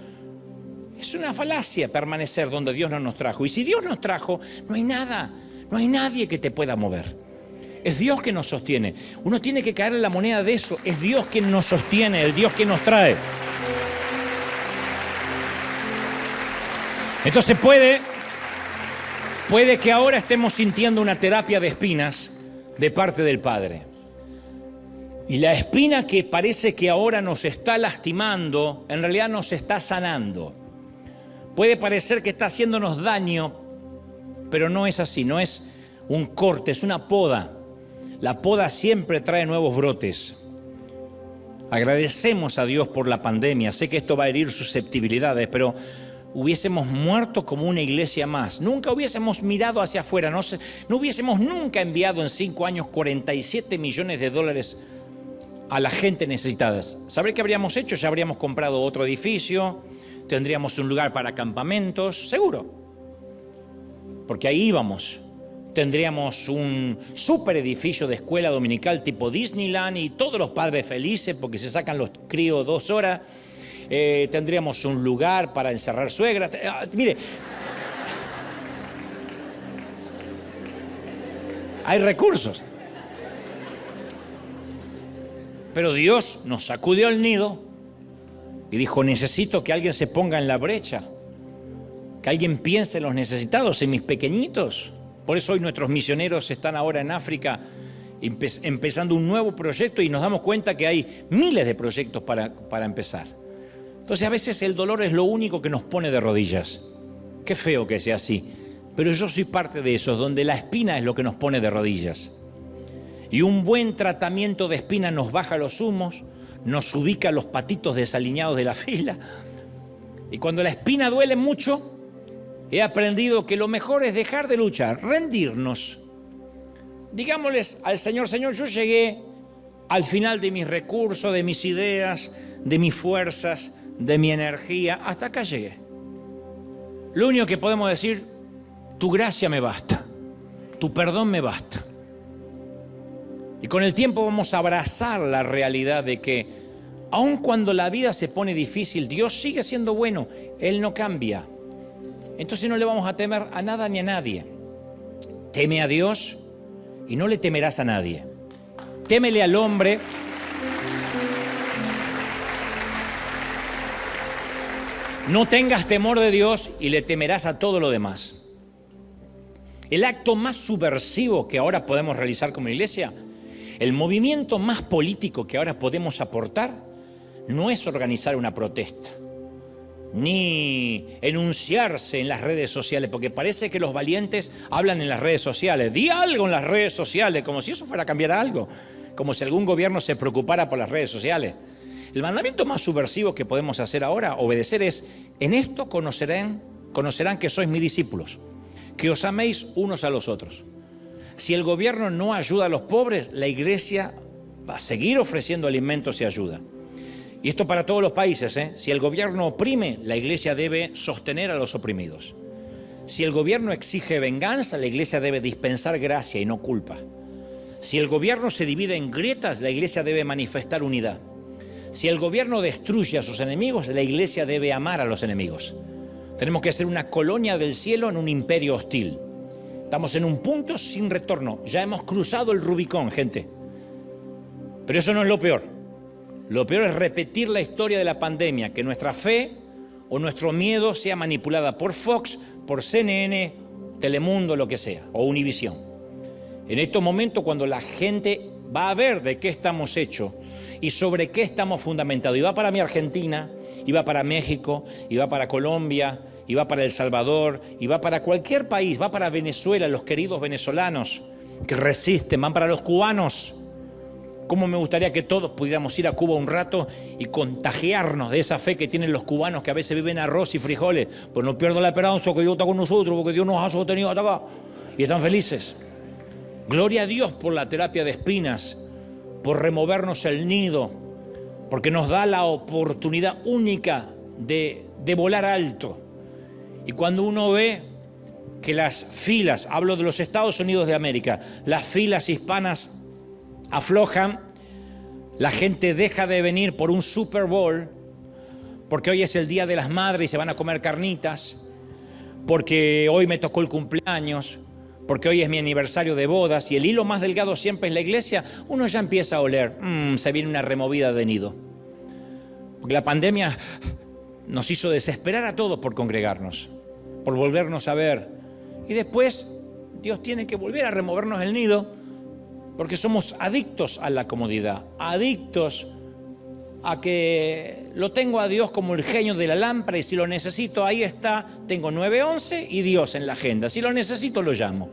es una falacia permanecer donde Dios no nos trajo. Y si Dios nos trajo, no hay nada, no hay nadie que te pueda mover. Es Dios que nos sostiene. Uno tiene que caer en la moneda de eso. Es Dios quien nos sostiene, el Dios que nos trae. Entonces puede que ahora estemos sintiendo una terapia de espinas de parte del Padre. Y la espina que parece que ahora nos está lastimando, en realidad nos está sanando. Puede parecer que está haciéndonos daño, pero no es así, no es un corte, es una poda. La poda siempre trae nuevos brotes. Agradecemos a Dios por la pandemia. Sé que esto va a herir susceptibilidades, pero hubiésemos muerto como una iglesia más. Nunca hubiésemos mirado hacia afuera, no hubiésemos nunca enviado en 5 años 47 millones de dólares a la gente necesitada. ¿Sabré qué habríamos hecho? Ya habríamos comprado otro edificio, tendríamos un lugar para campamentos, seguro. Porque ahí íbamos. Tendríamos un super edificio de escuela dominical tipo Disneyland y todos los padres felices porque se sacan los críos 2 horas. Tendríamos un lugar para encerrar suegras. Mire, hay recursos. Pero Dios nos sacudió el nido y dijo, necesito que alguien se ponga en la brecha, que alguien piense en los necesitados, en mis pequeñitos. Por eso hoy nuestros misioneros están ahora en África empezando un nuevo proyecto y nos damos cuenta que hay miles de proyectos para empezar. Entonces a veces el dolor es lo único que nos pone de rodillas. Qué feo que sea así, pero yo soy parte de esos, donde la espina es lo que nos pone de rodillas. Y un buen tratamiento de espina nos baja los humos, nos ubica los patitos desalineados de la fila. Y cuando la espina duele mucho, he aprendido que lo mejor es dejar de luchar, rendirnos. Digámosles al Señor, Señor, yo llegué al final de mis recursos, de mis ideas, de mis fuerzas, de mi energía, hasta acá llegué. Lo único que podemos decir, tu gracia me basta, tu perdón me basta. Y con el tiempo vamos a abrazar la realidad de que aun cuando la vida se pone difícil, Dios sigue siendo bueno, Él no cambia. Entonces no le vamos a temer a nada ni a nadie. Teme a Dios y no le temerás a nadie. Témele al hombre. No tengas temor de Dios y le temerás a todo lo demás. El acto más subversivo que ahora podemos realizar como iglesia, el movimiento más político que ahora podemos aportar, no es organizar una protesta, ni enunciarse en las redes sociales, porque parece que los valientes hablan en las redes sociales. Di algo en las redes sociales, como si eso fuera a cambiar algo, como si algún gobierno se preocupara por las redes sociales. El mandamiento más subversivo que podemos hacer ahora, obedecer, es: en esto conocerán que sois mis discípulos, que os améis unos a los otros. Si el gobierno no ayuda a los pobres, la iglesia va a seguir ofreciendo alimentos y ayuda. Y esto para todos los países, ¿eh? Si el gobierno oprime, la iglesia debe sostener a los oprimidos. Si el gobierno exige venganza, la iglesia debe dispensar gracia y no culpa. Si el gobierno se divide en grietas, la iglesia debe manifestar unidad. Si el gobierno destruye a sus enemigos, la iglesia debe amar a los enemigos. Tenemos que ser una colonia del cielo en un imperio hostil. Estamos en un punto sin retorno. Ya hemos cruzado el Rubicón, gente. Pero eso no es lo peor. Lo peor es repetir la historia de la pandemia, que nuestra fe o nuestro miedo sea manipulada por Fox, por CNN, Telemundo, lo que sea, o Univisión. En estos momentos, cuando la gente va a ver de qué estamos hechos y sobre qué estamos fundamentados, y va para mi Argentina, y va para México, y va para Colombia, y va para El Salvador, y va para cualquier país, va para Venezuela, los queridos venezolanos que resisten, van para los cubanos. Cómo me gustaría que todos pudiéramos ir a Cuba un rato y contagiarnos de esa fe que tienen los cubanos, que a veces viven arroz y frijoles. Pues no pierdo la esperanza que Dios está con nosotros, porque Dios nos ha sostenido hasta acá. Y están felices. Gloria a Dios por la terapia de espinas, por removernos el nido, porque nos da la oportunidad única de volar alto. Y cuando uno ve que las filas, hablo de los Estados Unidos de América, las filas hispanas aflojan, la gente deja de venir por un Super Bowl, porque hoy es el Día de las Madres y se van a comer carnitas, porque hoy me tocó el cumpleaños, porque hoy es mi aniversario de bodas, y el hilo más delgado siempre es la iglesia, uno ya empieza a oler, se viene una removida de nido. Porque la pandemia nos hizo desesperar a todos por congregarnos, por volvernos a ver. Y después Dios tiene que volver a removernos el nido, porque somos adictos a la comodidad, adictos a que lo tengo a Dios como el genio de la lámpara, y si lo necesito, ahí está, tengo 911 y Dios en la agenda. Si lo necesito, lo llamo.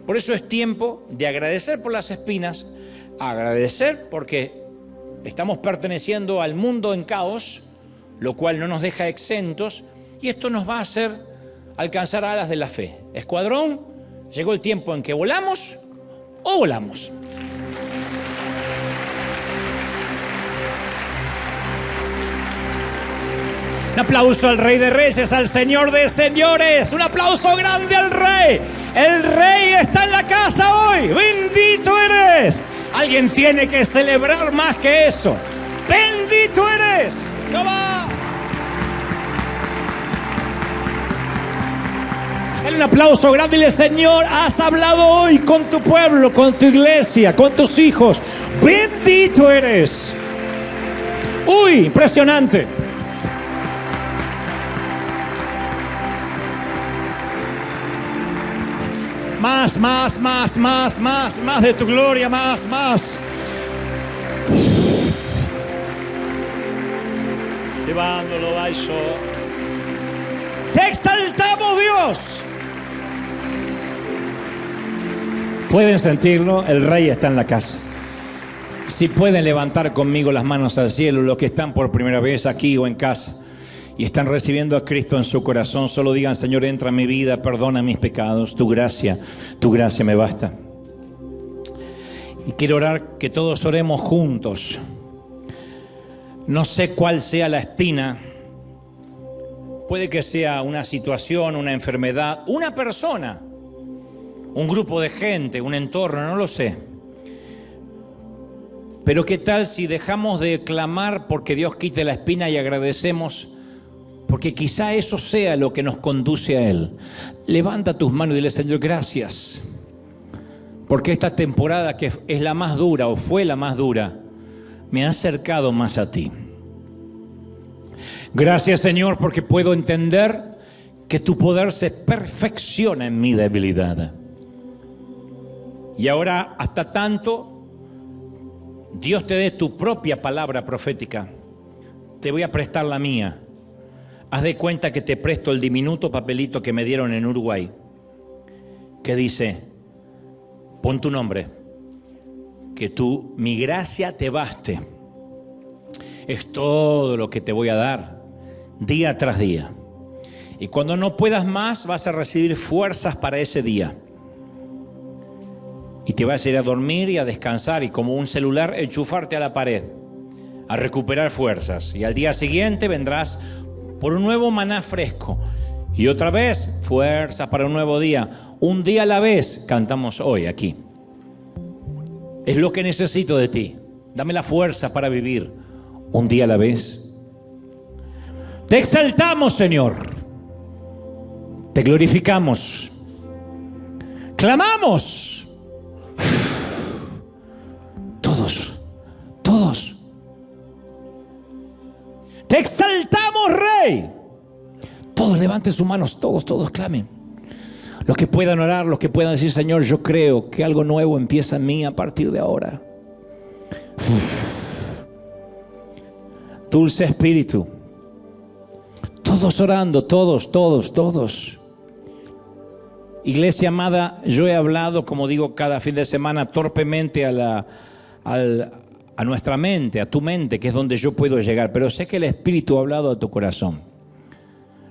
Por eso es tiempo de agradecer por las espinas, agradecer porque estamos perteneciendo al mundo en caos, lo cual no nos deja exentos, y esto nos va a hacer alcanzar alas de la fe. Escuadrón, llegó el tiempo en que volamos o volamos. Un aplauso al Rey de Reyes, al Señor de Señores. Un aplauso grande al Rey. El Rey está en la casa hoy. Bendito eres. Alguien tiene que celebrar más que eso. Bendito eres. ¡No va! Dale un aplauso grande y dile: Señor, has hablado hoy con tu pueblo, con tu iglesia, con tus hijos. Bendito eres. Uy, impresionante. Más de tu gloria, más. Llevándolo, Baixo. Te exaltamos, Dios. ¿Pueden sentirlo? El Rey está en la casa. Si pueden levantar conmigo las manos al cielo, los que están por primera vez aquí o en casa y están recibiendo a Cristo en su corazón, solo digan: Señor, entra en mi vida, perdona mis pecados, tu gracia me basta. Y quiero orar, que todos oremos juntos. No sé cuál sea la espina. Puede que sea una situación, una enfermedad, una persona, un grupo de gente, un entorno, no lo sé. Pero ¿qué tal si dejamos de clamar porque Dios quite la espina y agradecemos? Porque quizá eso sea lo que nos conduce a Él. Levanta tus manos y dile: Señor, gracias. Porque esta temporada, que es la más dura o fue la más dura, me ha acercado más a ti. Gracias, Señor, porque puedo entender que tu poder se perfecciona en mi debilidad. Y ahora, hasta tanto Dios te dé tu propia palabra profética, te voy a prestar la mía. Haz de cuenta que te presto el diminuto papelito que me dieron en Uruguay, que dice: pon tu nombre, que mi gracia te baste. Es todo lo que te voy a dar, día tras día. Y cuando no puedas más, vas a recibir fuerzas para ese día. Y te vas a ir a dormir y a descansar, y como un celular, enchufarte a la pared, a recuperar fuerzas. Y al día siguiente vendrás por un nuevo maná fresco. Y otra vez, fuerza para un nuevo día. Un día a la vez cantamos hoy aquí. Es lo que necesito de ti. Dame la fuerza para vivir un día a la vez. Te exaltamos, Señor. Te glorificamos. Clamamos. Todos. Te exaltamos, Rey. Todos levanten sus manos, todos clamen. Los que puedan orar, los que puedan decir, Señor, yo creo que algo nuevo empieza en mí a partir de ahora. Dulce Espíritu. Todos orando, todos. Iglesia amada, yo he hablado, como digo cada fin de semana, torpemente a nuestra mente, a tu mente, que es donde yo puedo llegar. Pero sé que el Espíritu ha hablado a tu corazón.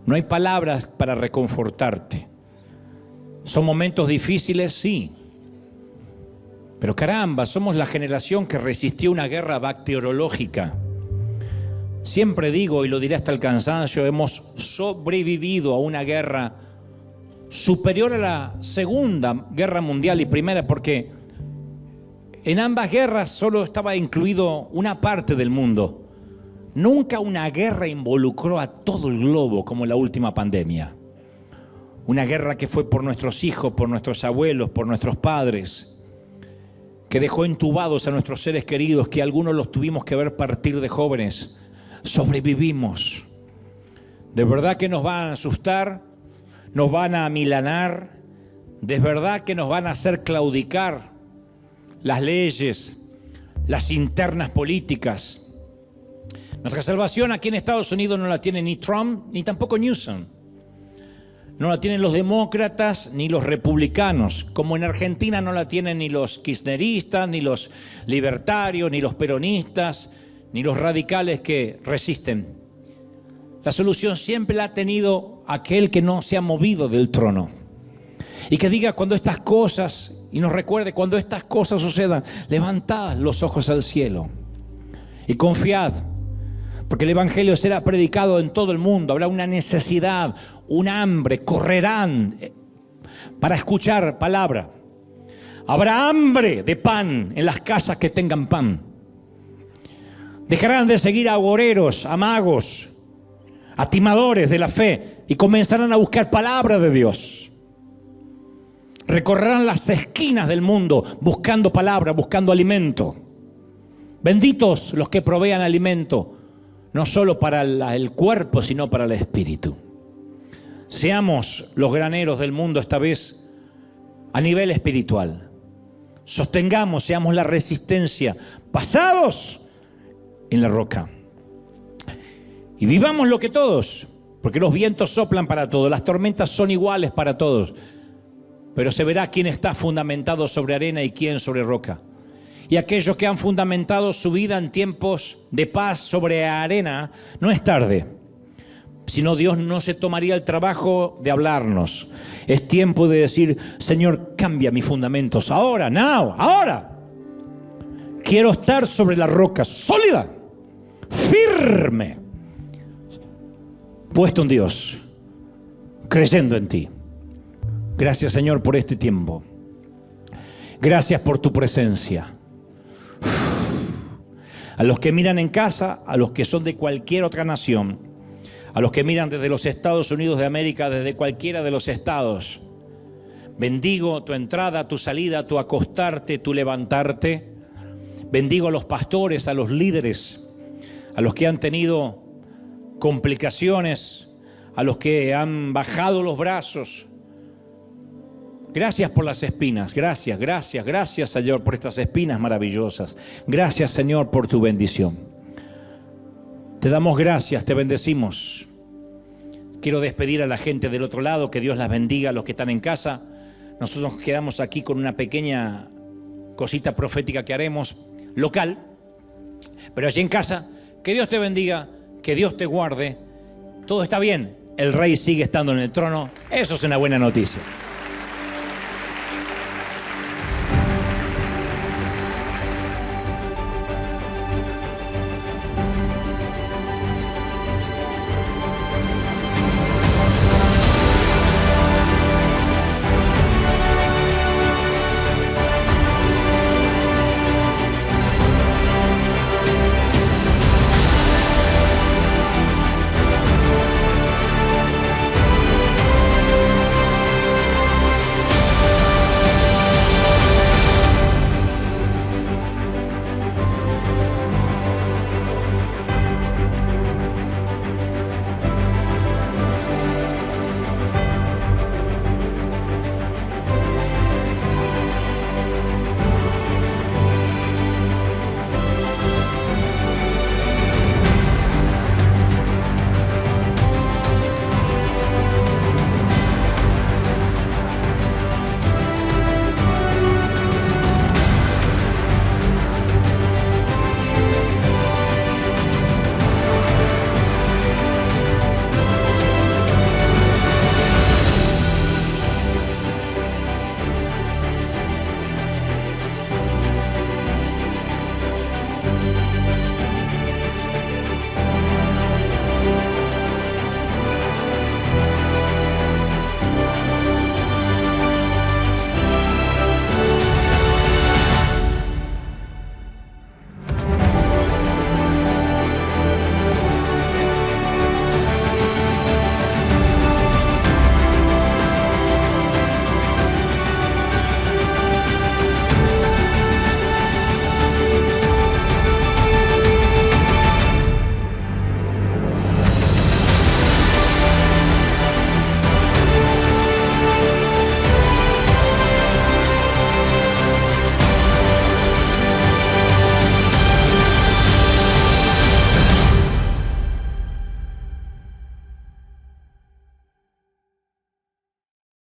No hay palabras para reconfortarte. Son momentos difíciles, sí. Pero caramba, somos la generación que resistió una guerra bacteriológica. Siempre digo, y lo diré hasta el cansancio, hemos sobrevivido a una guerra superior a la Segunda Guerra Mundial y Primera, porque en ambas guerras solo estaba incluido una parte del mundo. Nunca una guerra involucró a todo el globo como la última pandemia. Una guerra que fue por nuestros hijos, por nuestros abuelos, por nuestros padres, que dejó entubados a nuestros seres queridos, que algunos los tuvimos que ver partir de jóvenes. Sobrevivimos. De verdad que nos van a asustar, nos van a amilanar, de verdad que nos van a hacer claudicar las leyes, las internas políticas. Nuestra salvación aquí en Estados Unidos no la tiene ni Trump ni tampoco Newsom. No la tienen los demócratas ni los republicanos, como en Argentina no la tienen ni los kirchneristas, ni los libertarios, ni los peronistas, ni los radicales que resisten. La solución siempre la ha tenido aquel que no se ha movido del trono. Y que diga cuando estas cosas, y nos recuerde cuando estas cosas sucedan, levantad los ojos al cielo y confiad, porque el Evangelio será predicado en todo el mundo. Habrá una necesidad, un hambre, correrán para escuchar palabra. Habrá hambre de pan en las casas que tengan pan. Dejarán de seguir a agoreros, a magos, a timadores de la fe y comenzarán a buscar palabra de Dios. Recorrerán las esquinas del mundo buscando palabra, buscando alimento. Benditos los que provean alimento, no solo para el cuerpo, sino para el espíritu. Seamos los graneros del mundo esta vez a nivel espiritual. Sostengamos, seamos la resistencia, basados en la roca. Y vivamos lo que todos, porque los vientos soplan para todos, las tormentas son iguales para todos, pero se verá quién está fundamentado sobre arena y quién sobre roca. Y aquellos que han fundamentado su vida en tiempos de paz sobre arena, no es tarde. Si no, Dios no se tomaría el trabajo de hablarnos. Es tiempo de decir, Señor, cambia mis fundamentos. Ahora, ahora. Quiero estar sobre la roca sólida, firme, puesto en Dios, creyendo en ti. Gracias, Señor, por este tiempo. Gracias por tu presencia. A los que miran en casa, a los que son de cualquier otra nación, a los que miran desde los Estados Unidos de América, desde cualquiera de los estados, bendigo tu entrada, tu salida, tu acostarte, tu levantarte. Bendigo a los pastores, a los líderes, a los que han tenido complicaciones, a los que han bajado los brazos. Gracias por las espinas, gracias, Señor, por estas espinas maravillosas. Gracias, Señor, por tu bendición. Te damos gracias, te bendecimos. Quiero despedir a la gente del otro lado, que Dios las bendiga a los que están en casa. Nosotros nos quedamos aquí con una pequeña cosita profética que haremos, local, pero allí en casa, que Dios te bendiga, que Dios te guarde. Todo está bien, el Rey sigue estando en el trono, eso es una buena noticia.